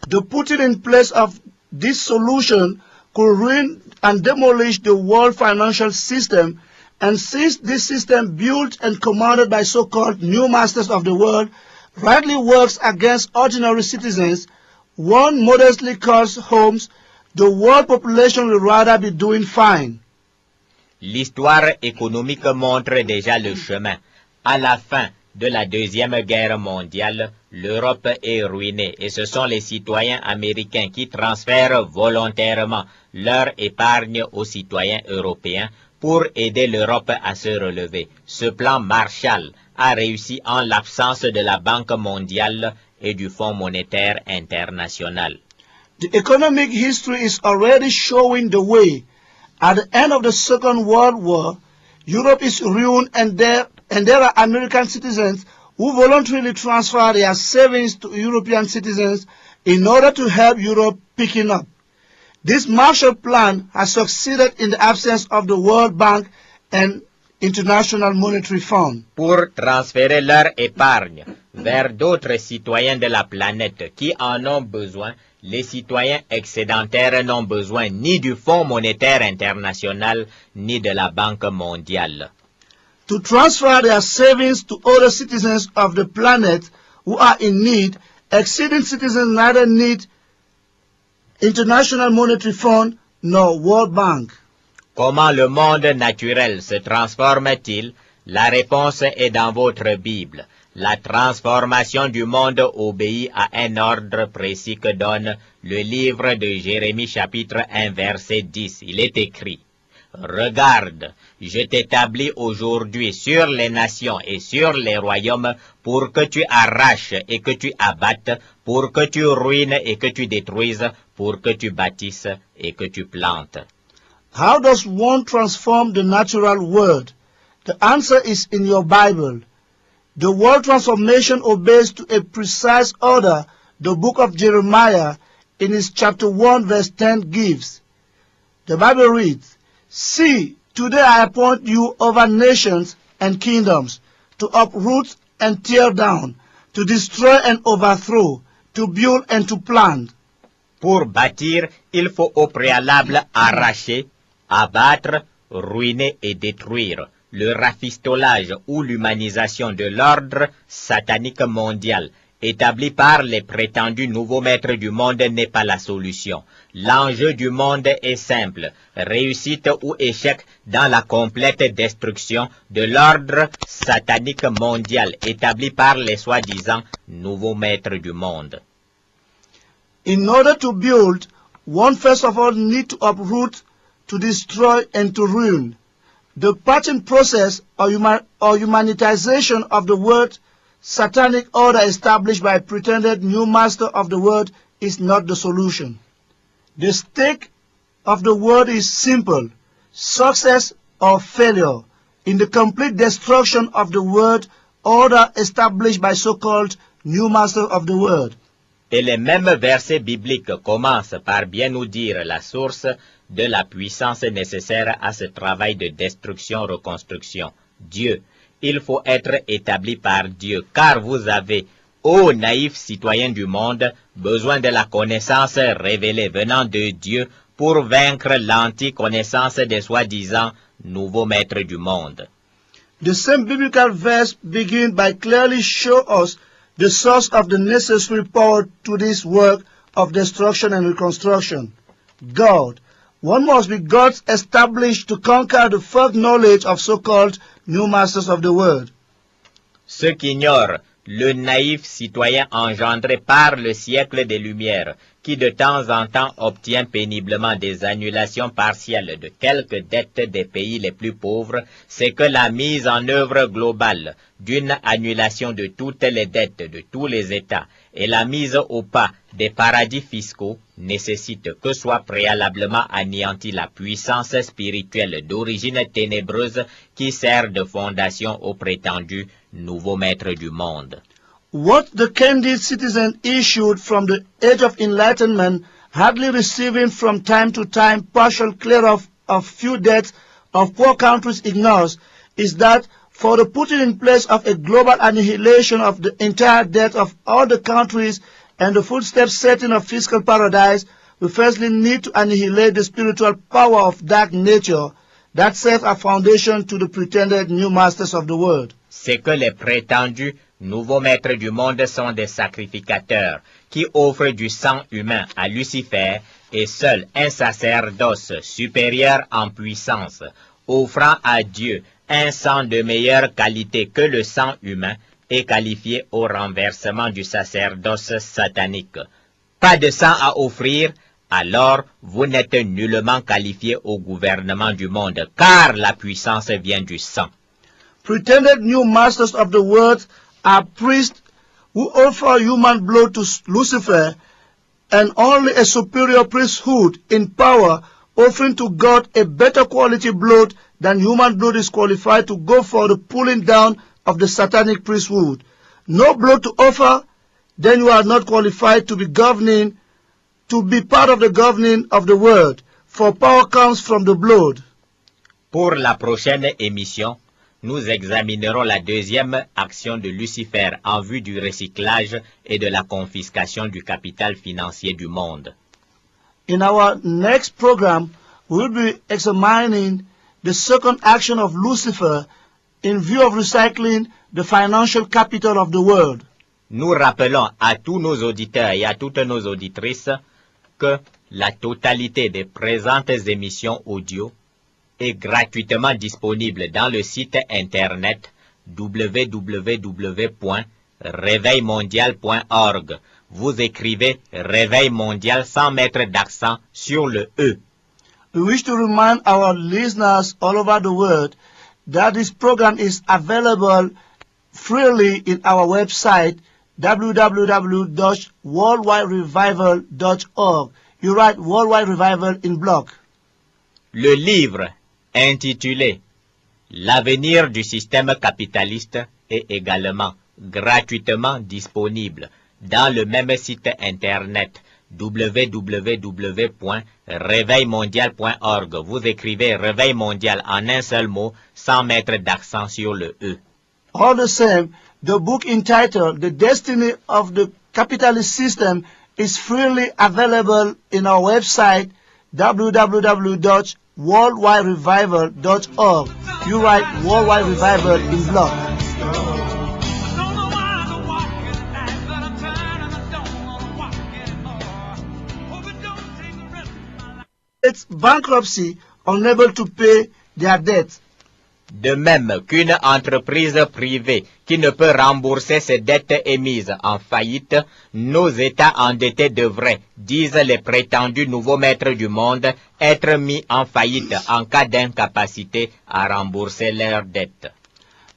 The putting in place of this solution could ruin and demolish the world financial system, and since this system built and commanded by so-called new masters of the world rightly works against ordinary citizens, one modestly calls homes the world population will rather be doing fine. L'histoire économique montre déjà le chemin. À la fin de la Deuxième Guerre mondiale, l'Europe est ruinée et ce sont les citoyens américains qui transfèrent volontairement leur épargne aux citoyens européens pour aider l'Europe à se relever. Ce plan Marshall a réussi en l'absence de la Banque mondiale et du Fonds monétaire international. The economic history is already showing the way. At the end of the Second World War, Europe is ruined and there are American citizens who voluntarily transfer their savings to European citizens in order to help Europe picking up. This Marshall Plan has succeeded in the absence of the World Bank and International Monetary Fund. Pour transférer leur épargne vers d'autres citoyens de la planète qui en ont besoin, les citoyens excédentaires n'ont besoin ni du Fonds monétaire international ni de la Banque mondiale. To transfer their savings to other citizens of the planet who are in need, exceeding citizens neither need International Monetary Fund nor World Bank. Comment le monde naturel se transforme-t-il? La réponse est dans votre Bible. La transformation du monde obéit à un ordre précis que donne le livre de Jérémie chapitre 1 verset 10. Il est écrit: Regarde, je t'établis aujourd'hui sur les nations et sur les royaumes pour que tu arraches et que tu abattes, pour que tu ruines et que tu détruises, pour que tu bâtisses et que tu plantes. How does one transform the natural world? The answer is in your Bible. The world transformation obeys to a precise order the book of Jeremiah in its chapter 1 verse 10 gives. The Bible reads, See, today I appoint you over nations and kingdoms, to uproot and tear down, to destroy and overthrow, to build and to plant. Pour bâtir, il faut au préalable arracher, abattre, ruiner et détruire. Le rafistolage ou l'humanisation de l'ordre satanique mondial, établi par les prétendus nouveaux maîtres du monde, n'est pas la solution. L'enjeu du monde est simple, réussite ou échec dans la complète destruction de l'ordre satanique mondial, établi par les soi-disant nouveaux maîtres du monde. In order to build, one first of all need to uproot, to destroy and to ruin. The patching process or humanitization of the word satanic order established by pretended new master of the world is not the solution. The stake of the word is simple: success or failure in the complete destruction of the word order established by so-called new master of the world. Et les mêmes versets bibliques commencent par bien nous dire la source de la puissance nécessaire à ce travail de destruction-reconstruction. Dieu. Il faut être établi par Dieu, car vous avez, ô naïfs citoyens du monde, besoin de la connaissance révélée venant de Dieu pour vaincre l'anti-connaissance des soi-disant nouveaux maîtres du monde. The same biblical verse begins by clearly show us the source of the necessary power to this work of destruction and reconstruction. God. One must be God's established to conquer the false knowledge of so-called new masters of the world. Ceux qui ignorent le naïf citoyen engendré par le siècle des Lumières, qui de temps en temps obtient péniblement des annulations partielles de quelques dettes des pays les plus pauvres, c'est que la mise en œuvre globale d'une annulation de toutes les dettes de tous les États et la mise au pas des paradis fiscaux nécessite que soit préalablement anéantie la puissance spirituelle d'origine ténébreuse qui sert de fondation aux prétendus nouveaux maîtres du monde. What the candid citizen issued from the age of enlightenment, hardly receiving from time to time partial clear-off of few debts of poor countries ignores, is that for the putting in place of a global annihilation of the entire debt of all the countries and the footstep setting of fiscal paradise, we firstly need to annihilate the spiritual power of dark nature that serves a foundation to the pretended new masters of the world. C'est que les prétendus nouveaux maîtres du monde sont des sacrificateurs qui offrent du sang humain à Lucifer et seul un sacerdoce supérieur en puissance, offrant à Dieu un sang de meilleure qualité que le sang humain, est qualifié au renversement du sacerdoce satanique. Pas de sang à offrir, alors vous n'êtes nullement qualifié au gouvernement du monde, car la puissance vient du sang. Pretended new masters of the world are priests who offer human blood to Lucifer, and only a superior priesthood in power, offering to God a better quality blood than human blood, is qualified to go for the pulling down of the satanic priesthood. No blood to offer, then you are not qualified to be governing, to be part of the governing of the world, for power comes from the blood. Pour la prochaine émission, nous examinerons la deuxième action de Lucifer en vue du recyclage et de la confiscation du capital financier du monde. In our next program, we will be examining the second action of Lucifer in view of recycling the financial capital of the world. Nous rappelons à tous nos auditeurs et à toutes nos auditrices que la totalité des présentes émissions audio est gratuitement disponible dans le site internet www.réveilmondial.org. Vous écrivez Réveil mondial sans mettre d'accent sur le E. We wish to remind our listeners all over the world that this program is available freely in our website www.worldwiderevival.org. You write Worldwide Revival in block. Le livre intitulé L'avenir du système capitaliste est également gratuitement disponible dans le même site internet www.réveilmondial.org. Vous écrivez Réveil mondial en un seul mot sans mettre d'accent sur le E. All the same, the book entitled The Destiny of the Capitalist System is freely available in our website www.worldwiderevival.org. You write Worldwide Revival in block. It's bankruptcy, unable to pay their debt. De même qu'une entreprise privée qui ne peut rembourser ses dettes émises en faillite, nos États endettés devraient, disent les prétendus nouveaux maîtres du monde, être mis en faillite en cas d'incapacité à rembourser leurs dettes.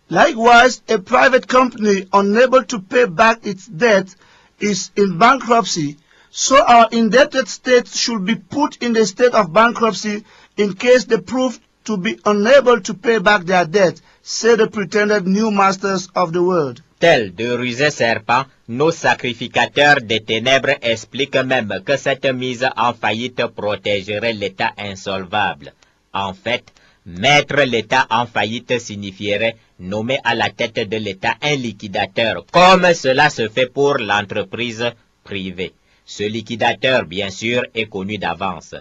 Likewise, a private company unable to pay back its debt is in bankruptcy, so our indebted states should be put in the state of bankruptcy in case they prove to be unable to pay back their debt, say the pretended new masters of the world. Tels de rusés serpents, nos sacrificateurs des ténèbres expliquent même que cette mise en faillite protégerait l'État insolvable. En fait, mettre l'État en faillite signifierait nommer à la tête de l'État un liquidateur, comme cela se fait pour l'entreprise privée. Ce liquidateur, bien sûr, est connu d'avance.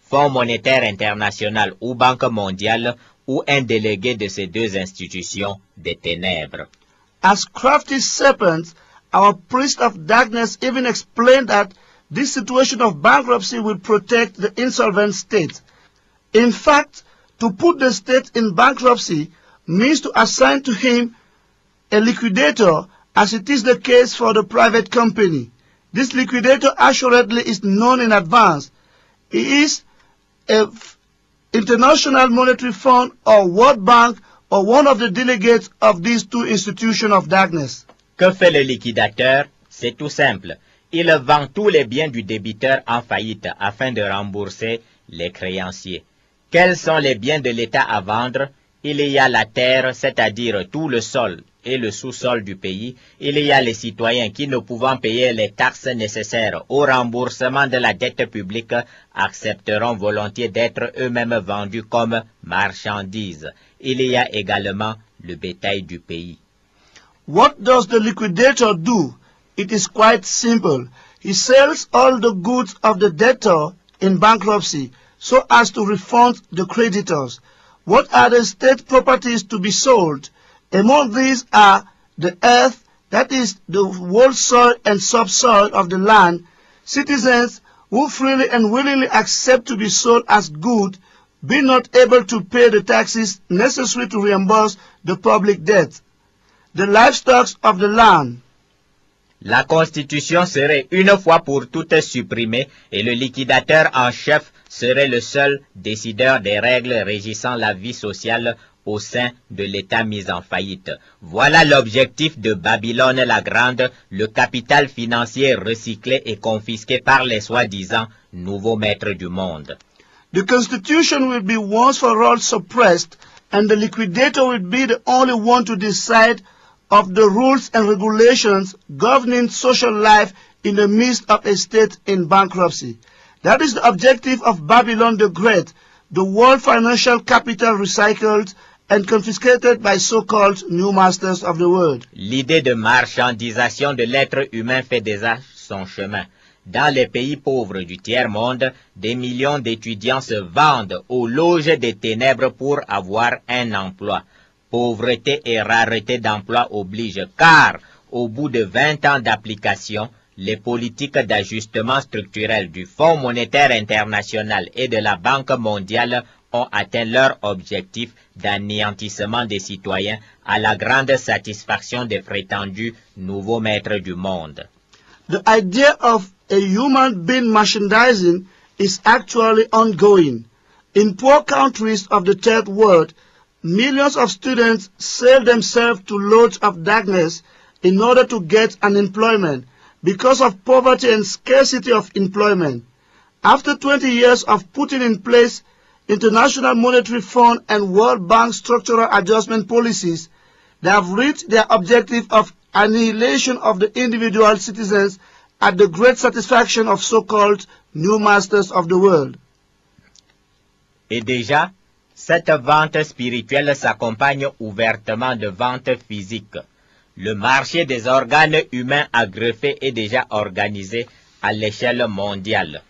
Fonds monétaire international ou Banque mondiale ou un délégué de ces deux institutions des ténèbres. As crafty serpents, our priest of darkness even explained that this situation of bankruptcy will protect the insolvent state. In fact, to put the state in bankruptcy means to assign to him a liquidator, as it is the case for the private company. This liquidator assuredly is known in advance. He is a International Monetary Fund or World Bank or one of the delegates of these two institutions of darkness. Que fait le liquidateur? C'est tout simple. Il vend tous les biens du débiteur en faillite afin de rembourser les créanciers. Quels sont les biens de l'État à vendre? Il y a la terre, c'est-à-dire tout le sol et le sous-sol du pays. Il y a les citoyens qui, ne pouvant payer les taxes nécessaires au remboursement de la dette publique, accepteront volontiers d'être eux-mêmes vendus comme marchandises. Il y a également le bétail du pays. What does the liquidator do? It is quite simple. He sells all the goods of the debtor in bankruptcy so as to refund the creditors. What are the state properties to be sold? Among these are the earth, that is the whole soil and subsoil of the land, citizens who freely and willingly accept to be sold as good, be not able to pay the taxes necessary to reimburse the public debt. The livestock of the land. La Constitution serait une fois pour toutes supprimée et le liquidateur en chef serait le seul décideur des règles régissant la vie sociale au sein de l'État mis en faillite. Voilà l'objectif de Babylone la Grande, le capital financier recyclé et confisqué par les soi-disant nouveaux maîtres du monde. The Constitution will be once for all suppressed, and the liquidator will be the only one to decide of the rules and regulations governing social life in the midst of a state in bankruptcy. That is the objective of Babylon the Great, the world financial capital recycled and confiscated by so-called new masters of the world. L'idée de marchandisation de l'être humain fait déjà son chemin. Dans les pays pauvres du tiers-monde, des millions d'étudiants se vendent aux loges des ténèbres pour avoir un emploi. Pauvreté et rareté d'emploi obligent, car au bout de 20 ans d'application, les politiques d'ajustement structurel du Fonds monétaire international et de la Banque mondiale ont atteint leur objectif d'anéantissement des citoyens à la grande satisfaction des prétendus nouveaux maîtres du monde. The idea of a human being merchandising is actually ongoing. In poor countries of the third world, millions of students sell themselves to lords of darkness in order to get an employment because of poverty and scarcity of employment. After 20 years of putting in place International Monetary Fund and World Bank structural adjustment policies, they have reached their objective of annihilation of the individual citizens at the great satisfaction of so-called new masters of the world. Et déjà, cette vente spirituelle s'accompagne ouvertement de ventes physiques. Le marché des organes humains à greffer est déjà organisé à l'échelle mondiale.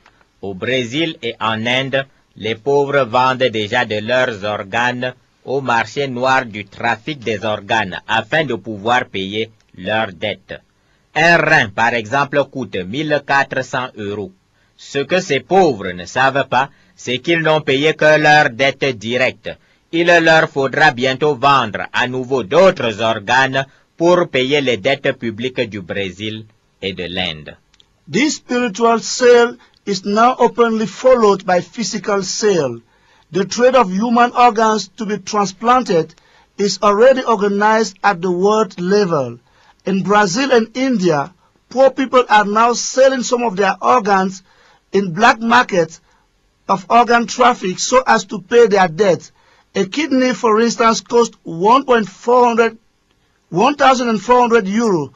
Au Brésil et en Inde, les pauvres vendent déjà de leurs organes au marché noir du trafic des organes afin de pouvoir payer leurs dettes. Un rein, par exemple, coûte 1400 €. Ce que ces pauvres ne savent pas, c'est qu'ils n'ont payé que leurs dettes directes. Il leur faudra bientôt vendre à nouveau d'autres organes pour payer les dettes publiques du Brésil et de l'Inde. This spiritual sale is now openly followed by physical sale. The trade of human organs to be transplanted is already organized at the world level. In Brazil and India, poor people are now selling some of their organs in black markets of organ traffic so as to pay their debt. A kidney, for instance, costs 1,400 €.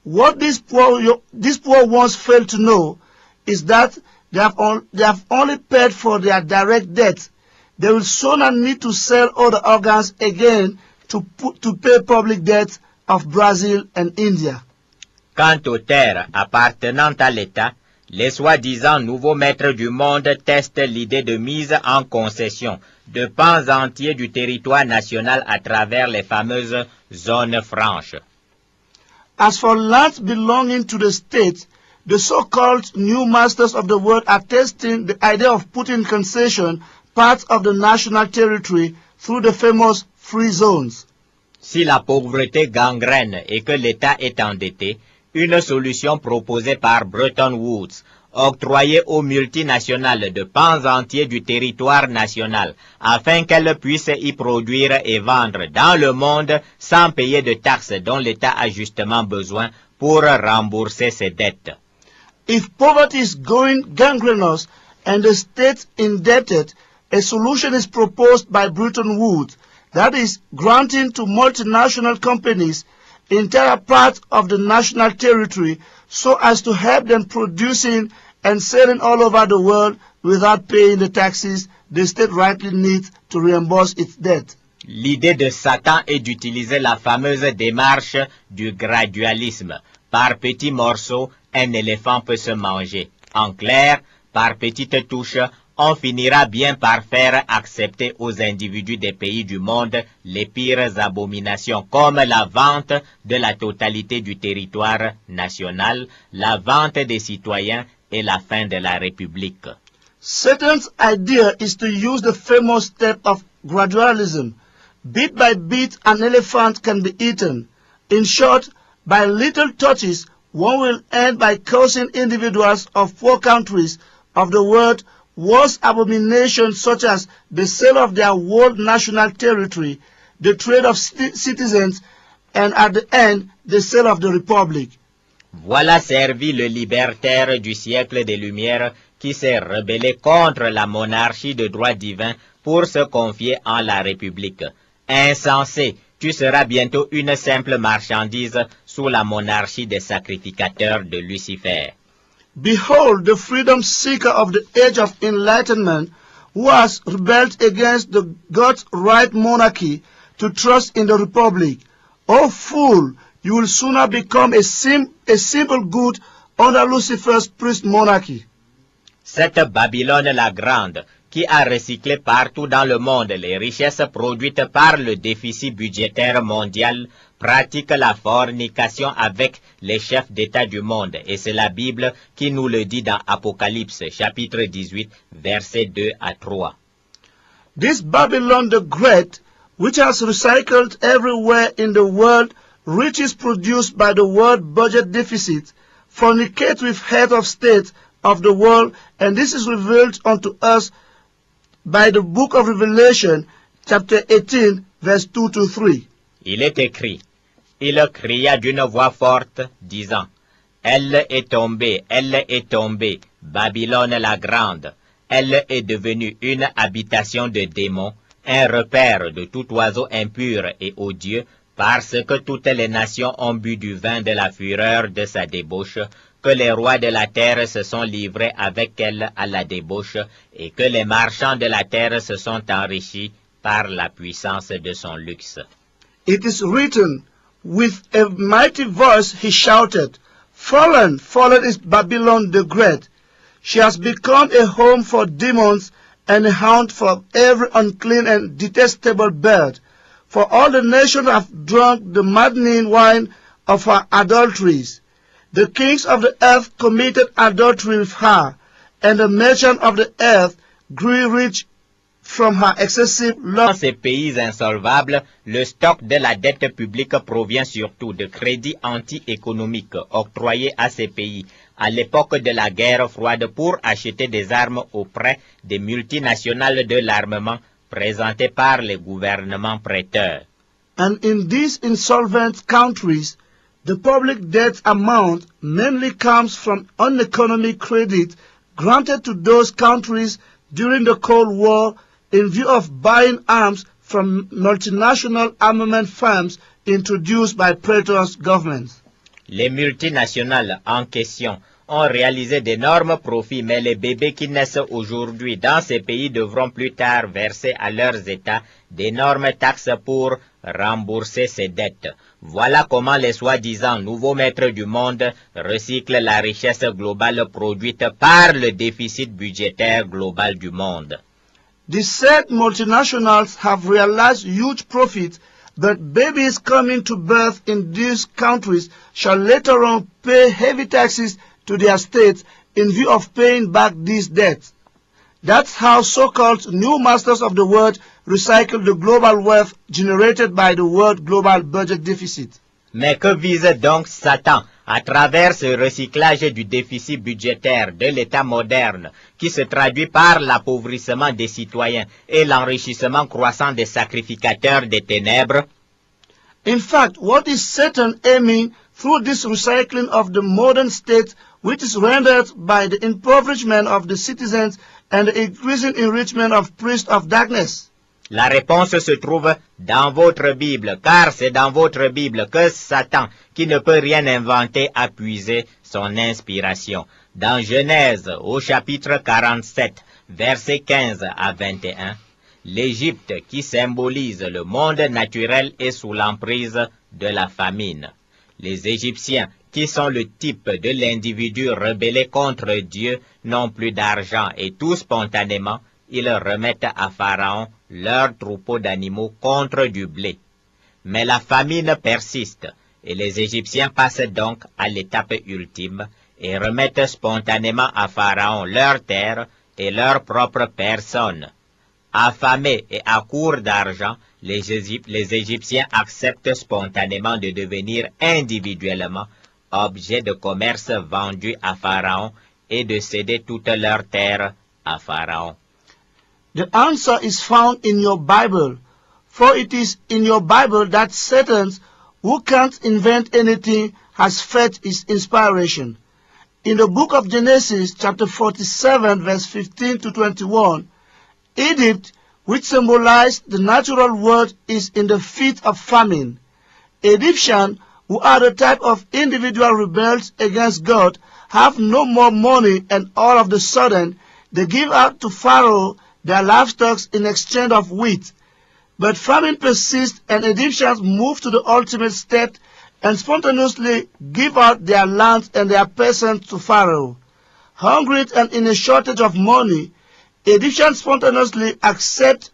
What these poor ones fail to know is that they have only paid for their direct debt. They will sooner need to sell all the organs again to pay public debt of Brazil and India. Quant aux terres appartenant à l'État, les soi-disant nouveaux maîtres du monde testent l'idée de mise en concession de pans entiers du territoire national à travers les fameuses zones franches. As for lands belonging to the state, the so-called new masters of the world are testing the idea of putting in concession parts of the national territory through the famous free zones. Si la pauvreté gangrène et que l'État est endetté, une solution proposée par Bretton Woods, octroyer aux multinationales de pans entiers du territoire national, afin qu'elles puissent y produire et vendre dans le monde sans payer de taxes dont l'État a justement besoin pour rembourser ses dettes. If poverty is going gangrenous and the state indebted, a solution is proposed by Bretton Woods, that is, granting to multinational companies entire part of the national territory so as to help them producing and selling all over the world without paying the taxes the state rightly needs to reimburse its debt. L'idée de Satan est d'utiliser la fameuse démarche du gradualisme. Par petits morceaux, un éléphant peut se manger. En clair, par petites touches, on finira bien par faire accepter aux individus des pays du monde les pires abominations comme la vente de la totalité du territoire national, la vente des citoyens et la fin de la République. Satan's idea is to use the famous step of gradualism. Bit by bit, an elephant can be eaten. In short, by little touches, one will end by causing individuals of poor countries of the world worse abominations such as the sale of their whole national territory, the trade of citizens, and at the end, the sale of the republic. Voilà servi le libertaire du siècle des Lumières qui s'est rebellé contre la monarchie de droit divin pour se confier en la République. Insensé, tu seras bientôt une simple marchandise sous la monarchie des sacrificateurs de Lucifer. Behold the freedom seeker of the age of enlightenment who has rebelled against the God's right monarchy to trust in the republic. O fool, you will sooner become a simple good under Lucifer's priest monarchy. Cette Babylone la Grande, qui a recyclé partout dans le monde les richesses produites par le déficit budgétaire mondial, pratique la fornication avec les chefs d'État du monde. Et c'est la Bible qui nous le dit dans Apocalypse, chapitre 18, versets 2 à 3. This Babylon the Great, which has recycled everywhere in the world riches produced by the world budget deficit, fornicate with head of state of the world, and this is revealed unto us by the book of Revelation, chapter 18, verse 2 to 3. Il est écrit, il cria d'une voix forte, disant, elle est tombée, Babylone la Grande. Elle est devenue une habitation de démons, un repère de tout oiseau impur et odieux, parce que toutes les nations ont bu du vin de la fureur de sa débauche, que les rois de la terre se sont livrés avec elle à la débauche, et que les marchands de la terre se sont enrichis par la puissance de son luxe. It is written, with a mighty voice he shouted, Fallen, fallen is Babylon the Great. She has become a home for demons and a haunt for every unclean and detestable bird. For all the nations have drunk the maddening wine of her adulteries. The kings of the earth committed adultery with her, and the merchants of the earth grew rich from her excessive love. Dans ces pays insolvables, le stock de la dette publique provient surtout de crédits anti-économiques octroyés à ces pays à l'époque de la guerre froide pour acheter des armes auprès des multinationales de l'armement présentées par les gouvernements prêteurs. And in these insolvent countries, the public debt amount mainly comes from uneconomic credit granted to those countries during the Cold War in view of buying arms from multinational armament firms introduced by Pretorius governments. Les multinationales en question ont réalisé d'énormes profits, mais les bébés qui naissent aujourd'hui dans ces pays devront plus tard verser à leurs États d'énormes taxes pour rembourser ces dettes. Voilà comment les soi-disant nouveaux maîtres du monde recyclent la richesse globale produite par le déficit budgétaire global du monde. The said multinationals have realized huge profits, but babies coming to birth in these countries shall later on pay heavy taxes to their states in view of paying back these debts. That's how so-called new masters of the world recycle the global wealth generated by the world global budget deficit. Mais que vise donc Satan à travers ce recyclage du déficit budgétaire de l'État moderne qui se traduit par l'appauvrissement des citoyens et l'enrichissement croissant des sacrificateurs des ténèbres? In fact, what is Satan aiming through this recycling of the modern state, which is rendered by the impoverishment of the citizens and the increasing enrichment of priests of darkness? La réponse se trouve dans votre Bible, car c'est dans votre Bible que Satan, qui ne peut rien inventer, a puisé son inspiration. Dans Genèse, au chapitre 47, versets 15 à 21, l'Égypte, qui symbolise le monde naturel, est sous l'emprise de la famine. Les Égyptiens, qui sont le type de l'individu rebellé contre Dieu, n'ont plus d'argent et tout spontanément, ils remettent à Pharaon leurs troupeaux d'animaux contre du blé. Mais la famine persiste et les Égyptiens passent donc à l'étape ultime. et remettent spontanément à Pharaon leurs terres et leurs propres personnes. Affamés et à court d'argent, les Égyptiens acceptent spontanément de devenir individuellement objets de commerce vendus à Pharaon et de céder toutes leurs terres à Pharaon. The answer is found in your Bible, for it is in your Bible that Satan, who can't invent anything, has fed his inspiration. In the book of Genesis, chapter 47, verse 15 to 21, Egypt, which symbolized the natural world, is in the feet of famine. Egyptians, who are the type of individual rebels against God, have no more money, and all of a sudden they give out to Pharaoh their livestock in exchange of wheat. But famine persists, and Egyptians move to the ultimate step and spontaneously give out their land and their peasants to Pharaoh. Hungry and in a shortage of money, Egyptians spontaneously accept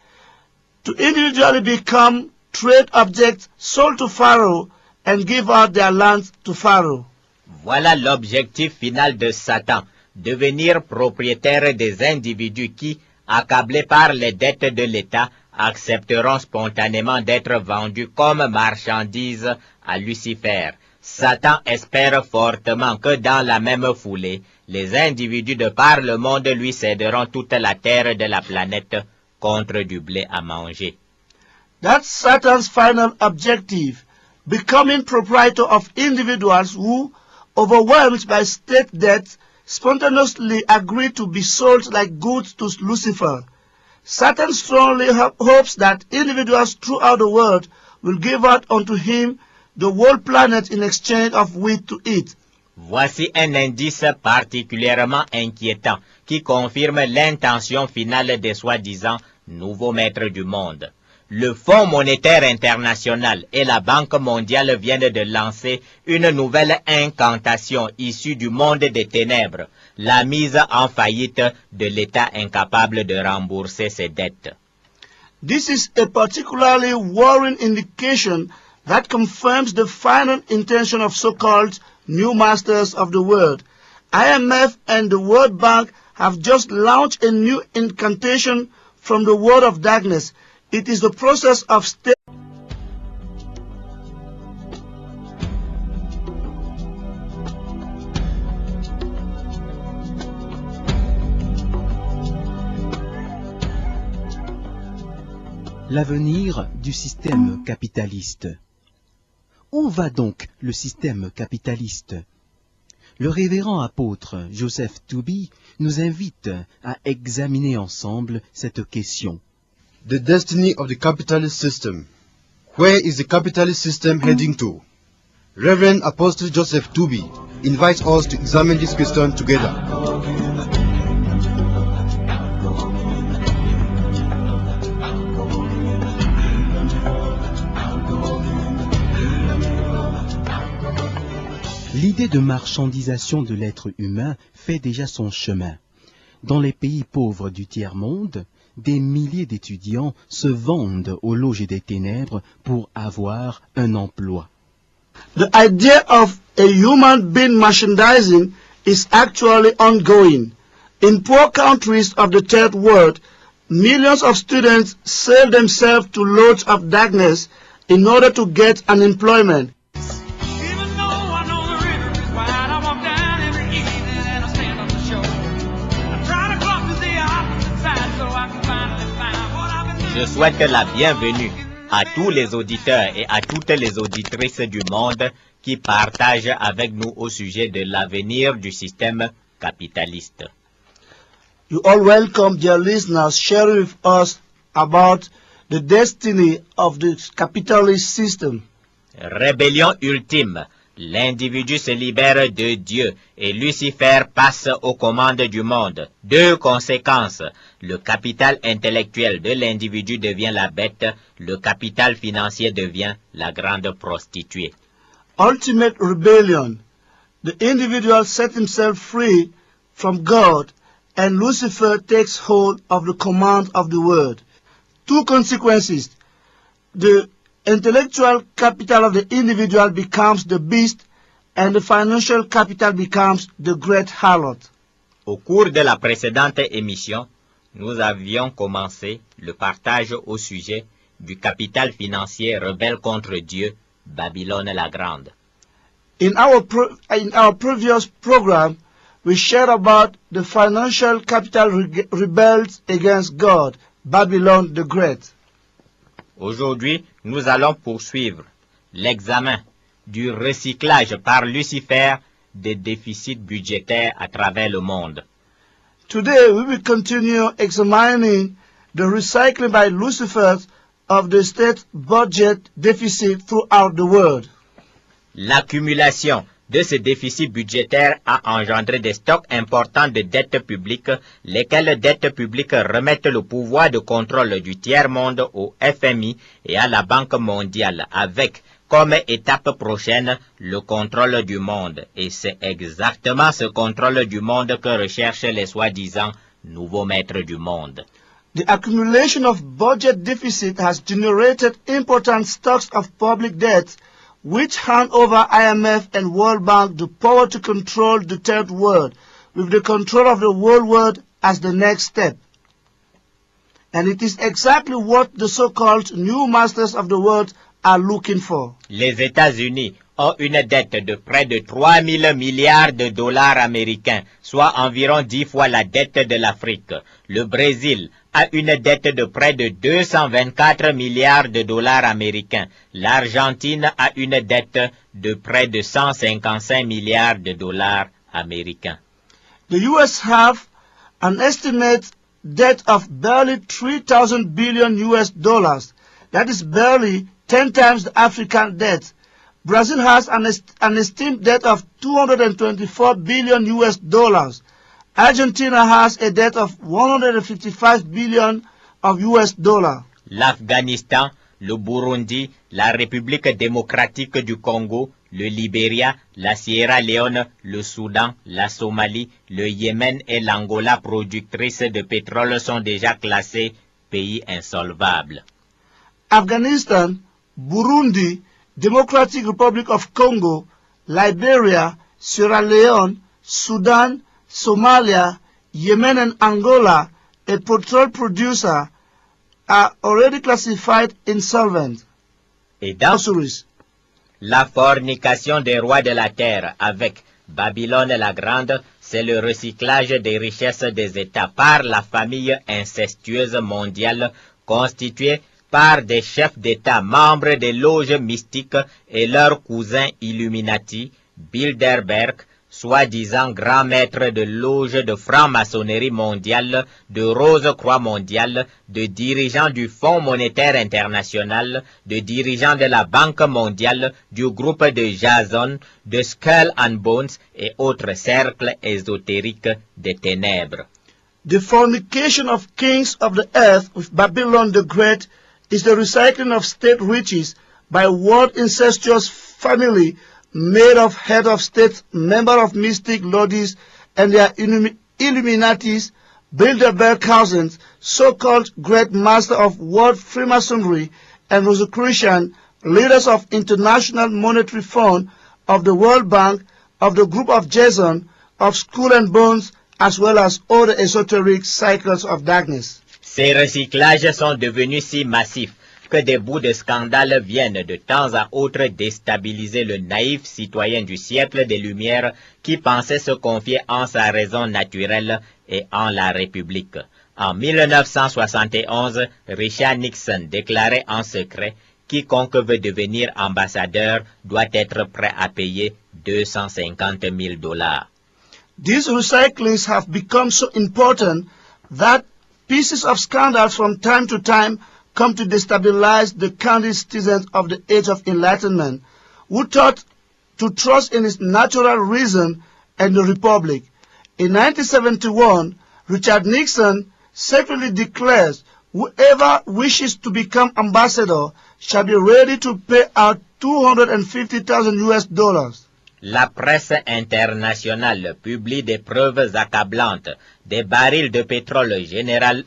to individually become trade objects sold to Pharaoh and give out their lands to Pharaoh. Voilà l'objectif final de Satan, devenir propriétaire des individus qui, accablés par les dettes de l'État, accepteront spontanément d'être vendus comme marchandises à Lucifer. Satan espère fortement que dans la même foulée, les individus de par le monde lui céderont toute la terre de la planète contre du blé à manger. That's Satan's final objective, becoming proprietor of individuals who, overwhelmed by state debt, spontaneously agree to be sold like goods to Lucifer. Satan strongly hopes that individuals throughout the world will give out unto him the whole planet in exchange of wheat to eat. Voici un indice particulièrement inquiétant qui confirme l'intention finale des soi-disant nouveaux maîtres du monde. Le Fonds monétaire international et la Banque mondiale viennent de lancer une nouvelle incantation issue du monde des ténèbres, la mise en faillite de l'État incapable de rembourser ses dettes. This is a particularly worrying indication that confirms the final intention of so-called new masters of the world. IMF and the World Bank have just launched a new incantation from the world of darkness. It is the process of state. L'avenir du système capitaliste. Où va donc le système capitaliste? Le révérend apôtre Joseph Tooby nous invite à examiner ensemble cette question. The destiny of the capitalist system. Where is the capitalist system heading to? Reverend Apostle Joseph Tooby invites us to examine this question together. L'idée de marchandisation de l'être humain fait déjà son chemin. Dans les pays pauvres du tiers-monde, des milliers d'étudiants se vendent aux loges des ténèbres pour avoir un emploi. The idea of a human being merchandising is actually ongoing. In poor countries of the third world, millions of students sell themselves to lords of darkness in order to get an employment. Je souhaite la bienvenue à tous les auditeurs et à toutes les auditrices du monde qui partagent avec nous au sujet de l'avenir du système capitaliste. You all welcome, dear listeners, sharing with us about the destiny of the capitalist system. Rébellion ultime. L'individu se libère de Dieu et Lucifer passe aux commandes du monde. Deux conséquences. Le capital intellectuel de l'individu devient la bête, le capital financier devient la grande prostituée. Ultimate rebellion. The individual sets himself free from God and Lucifer takes hold of the command of the world. Two consequences. The intellectual capital of the individual becomes the beast, and the financial capital becomes the great harlot. Au cours de la précédente émission, nous avions commencé le partage au sujet du capital financier rebelle contre Dieu, Babylone la Grande. In our previous program, we shared about the financial capital rebels against God, Babylon the Great. Aujourd'hui, nous allons poursuivre l'examen du recyclage par Lucifer des déficits budgétaires à travers le monde. Today, we will continue examining the recycling by Lucifer of the state budget deficit throughout the world. L'accumulation de ce déficit budgétaire a engendré des stocks importants de dettes publiques, lesquelles dettes publiques remettent le pouvoir de contrôle du tiers-monde au FMI et à la Banque mondiale, avec comme étape prochaine le contrôle du monde. Et c'est exactement ce contrôle du monde que recherchent les soi-disant nouveaux maîtres du monde. The accumulation of budget deficit has generated important stocks of public debt, which hand over IMF and World Bank the power to control the third world, with the control of the whole world as the next step. And it is exactly what the so-called new masters of the world are looking for. Les États-Unis ont une dette de près de 3 000 milliards de dollars américains, soit environ 10 fois la dette de l'Afrique. Le Brésil a une dette de près de 224 milliards de dollars américains. L'Argentine a une dette de près de 155 milliards de dollars américains. The US have an estimate debt of barely 3,000 billion US dollars. That is barely 10 times the African debt. Brazil has an esteemed debt of 224 billion US dollars. Argentina has a debt of 155 billion of US dollars. L'Afghanistan, le Burundi, la République démocratique du Congo, le Libéria, la Sierra Leone, le Soudan, la Somalie, le Yémen et l'Angola productrices de pétrole sont déjà classés pays insolvables. Afghanistan, Burundi, Democratic Republic of Congo, Liberia, Sierra Leone, Sudan, Somalia, Yemen and Angola, a petrol producer, are already classified insolvent. Et dans la fornication des rois de la terre avec Babylone la Grande, c'est le recyclage des richesses des États par la famille incestueuse mondiale constituée par des chefs d'État membres des loges mystiques et leurs cousins Illuminati, Bilderberg, soi-disant grand maître de loge de franc-maçonnerie mondiale, de Rose-Croix mondiale, de dirigeants du Fonds monétaire international, de dirigeants de la Banque mondiale, du groupe de Jason, de Skull and Bones et autres cercles ésotériques des ténèbres. The fornication of kings of the earth with Babylon the Great is the recycling of state riches by one incestuous family made of head of state, member of mystic lodges, and their Illuminatis, Bilderberg cousins, so-called great master of world Freemasonry and Rosicrucian, leaders of International Monetary Fund, of the World Bank, of the group of Jason, of Skull and Bones, as well as other esoteric cycles of darkness. Ces recyclages sont devenus si massifs que des bouts de scandale viennent de temps à autre déstabiliser le naïf citoyen du siècle des Lumières qui pensait se confier en sa raison naturelle et en la République. En 1971, Richard Nixon déclarait en secret « Quiconque veut devenir ambassadeur doit être prêt à payer 250 000 $. These recyclings have become so important that pieces of scandals from time to time come to destabilize the candid citizens of the Age of Enlightenment, who thought to trust in its natural reason and the Republic. In 1971, Richard Nixon secretly declares whoever wishes to become ambassador shall be ready to pay out 250,000 US dollars. La presse internationale publie des preuves accablantes, des barils de pétrole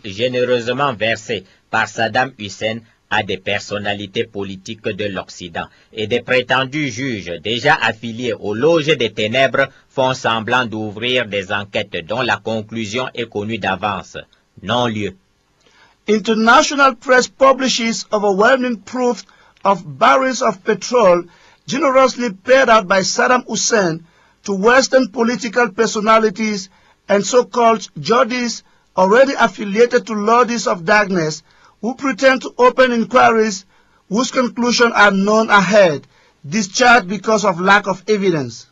généreusement versés par Saddam Hussein à des personnalités politiques de l'Occident et des prétendus juges déjà affiliés aux loges des ténèbres font semblant d'ouvrir des enquêtes dont la conclusion est connue d'avance. Non-lieu. International press publishes overwhelming proof of barrels of petrol generously paid out by Saddam Hussein to Western political personalities and so-called judges already affiliated to Lords of Darkness who pretend to open inquiries whose conclusions are known ahead, discharged because of lack of evidence.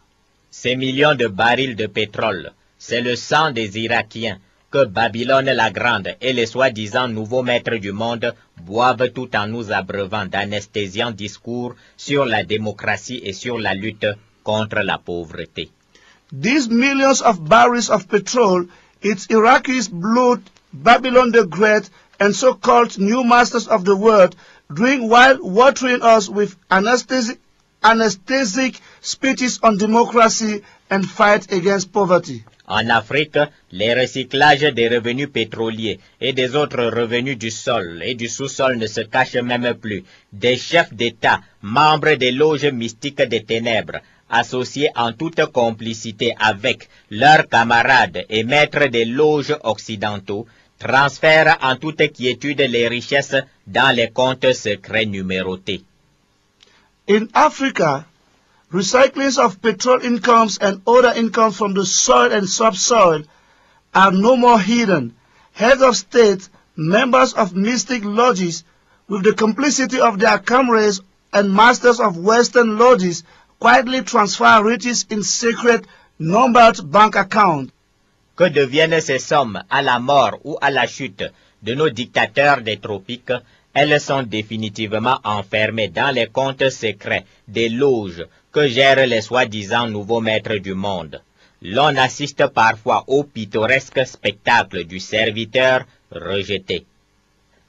Ces millions de barils de pétrole, c'est le sang des Irakiens que Babylone la Grande et les soi-disant nouveaux maîtres du monde boivent tout en nous abreuvant d'anesthésiants discours sur la démocratie et sur la lutte contre la pauvreté. These millions of barrels of petrol, it's Iraqi's blood, Babylon the Great, and so-called new masters of the world drink while watering us with anesthetic speeches on democracy and fight against poverty. En Afrique, les recyclages des revenus pétroliers et des autres revenus du sol et du sous-sol ne se cachent même plus. Des chefs d'État, membres des loges mystiques des ténèbres, associés en toute complicité avec leurs camarades et maîtres des loges occidentaux, transfèrent en toute quiétude les richesses dans les comptes secrets numérotés. In Africa, recyclings of petrol incomes and other incomes from the soil and subsoil are no more hidden. Heads of state, members of mystic lodges, with the complicity of their comrades and masters of Western lodges, quietly transfer riches in secret, numbered bank accounts. Que deviennent ces sommes à la mort ou à la chute de nos dictateurs des tropiques? Elles sont définitivement enfermées dans les comptes secrets des loges que gèrent les soi-disant nouveaux maîtres du monde. L'on assiste parfois au pittoresque spectacle du serviteur rejeté.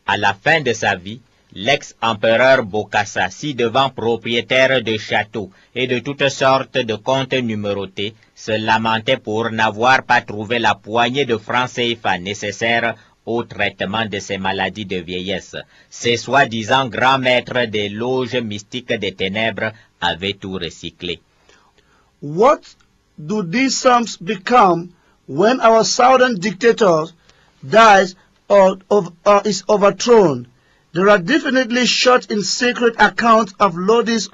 À la fin de sa vie, l'ex-empereur Bokassa, ci-devant propriétaire de châteaux et de toutes sortes de comptes numérotés, se lamentait pour n'avoir pas trouvé la poignée de francs CFA nécessaire au traitement de ses maladies de vieillesse. Ces soi-disant grands maîtres des loges mystiques des ténèbres avaient tout recyclé. What do these sums become when our southern dictator dies or is overthrown? There are definitely shut in secret accounts of lords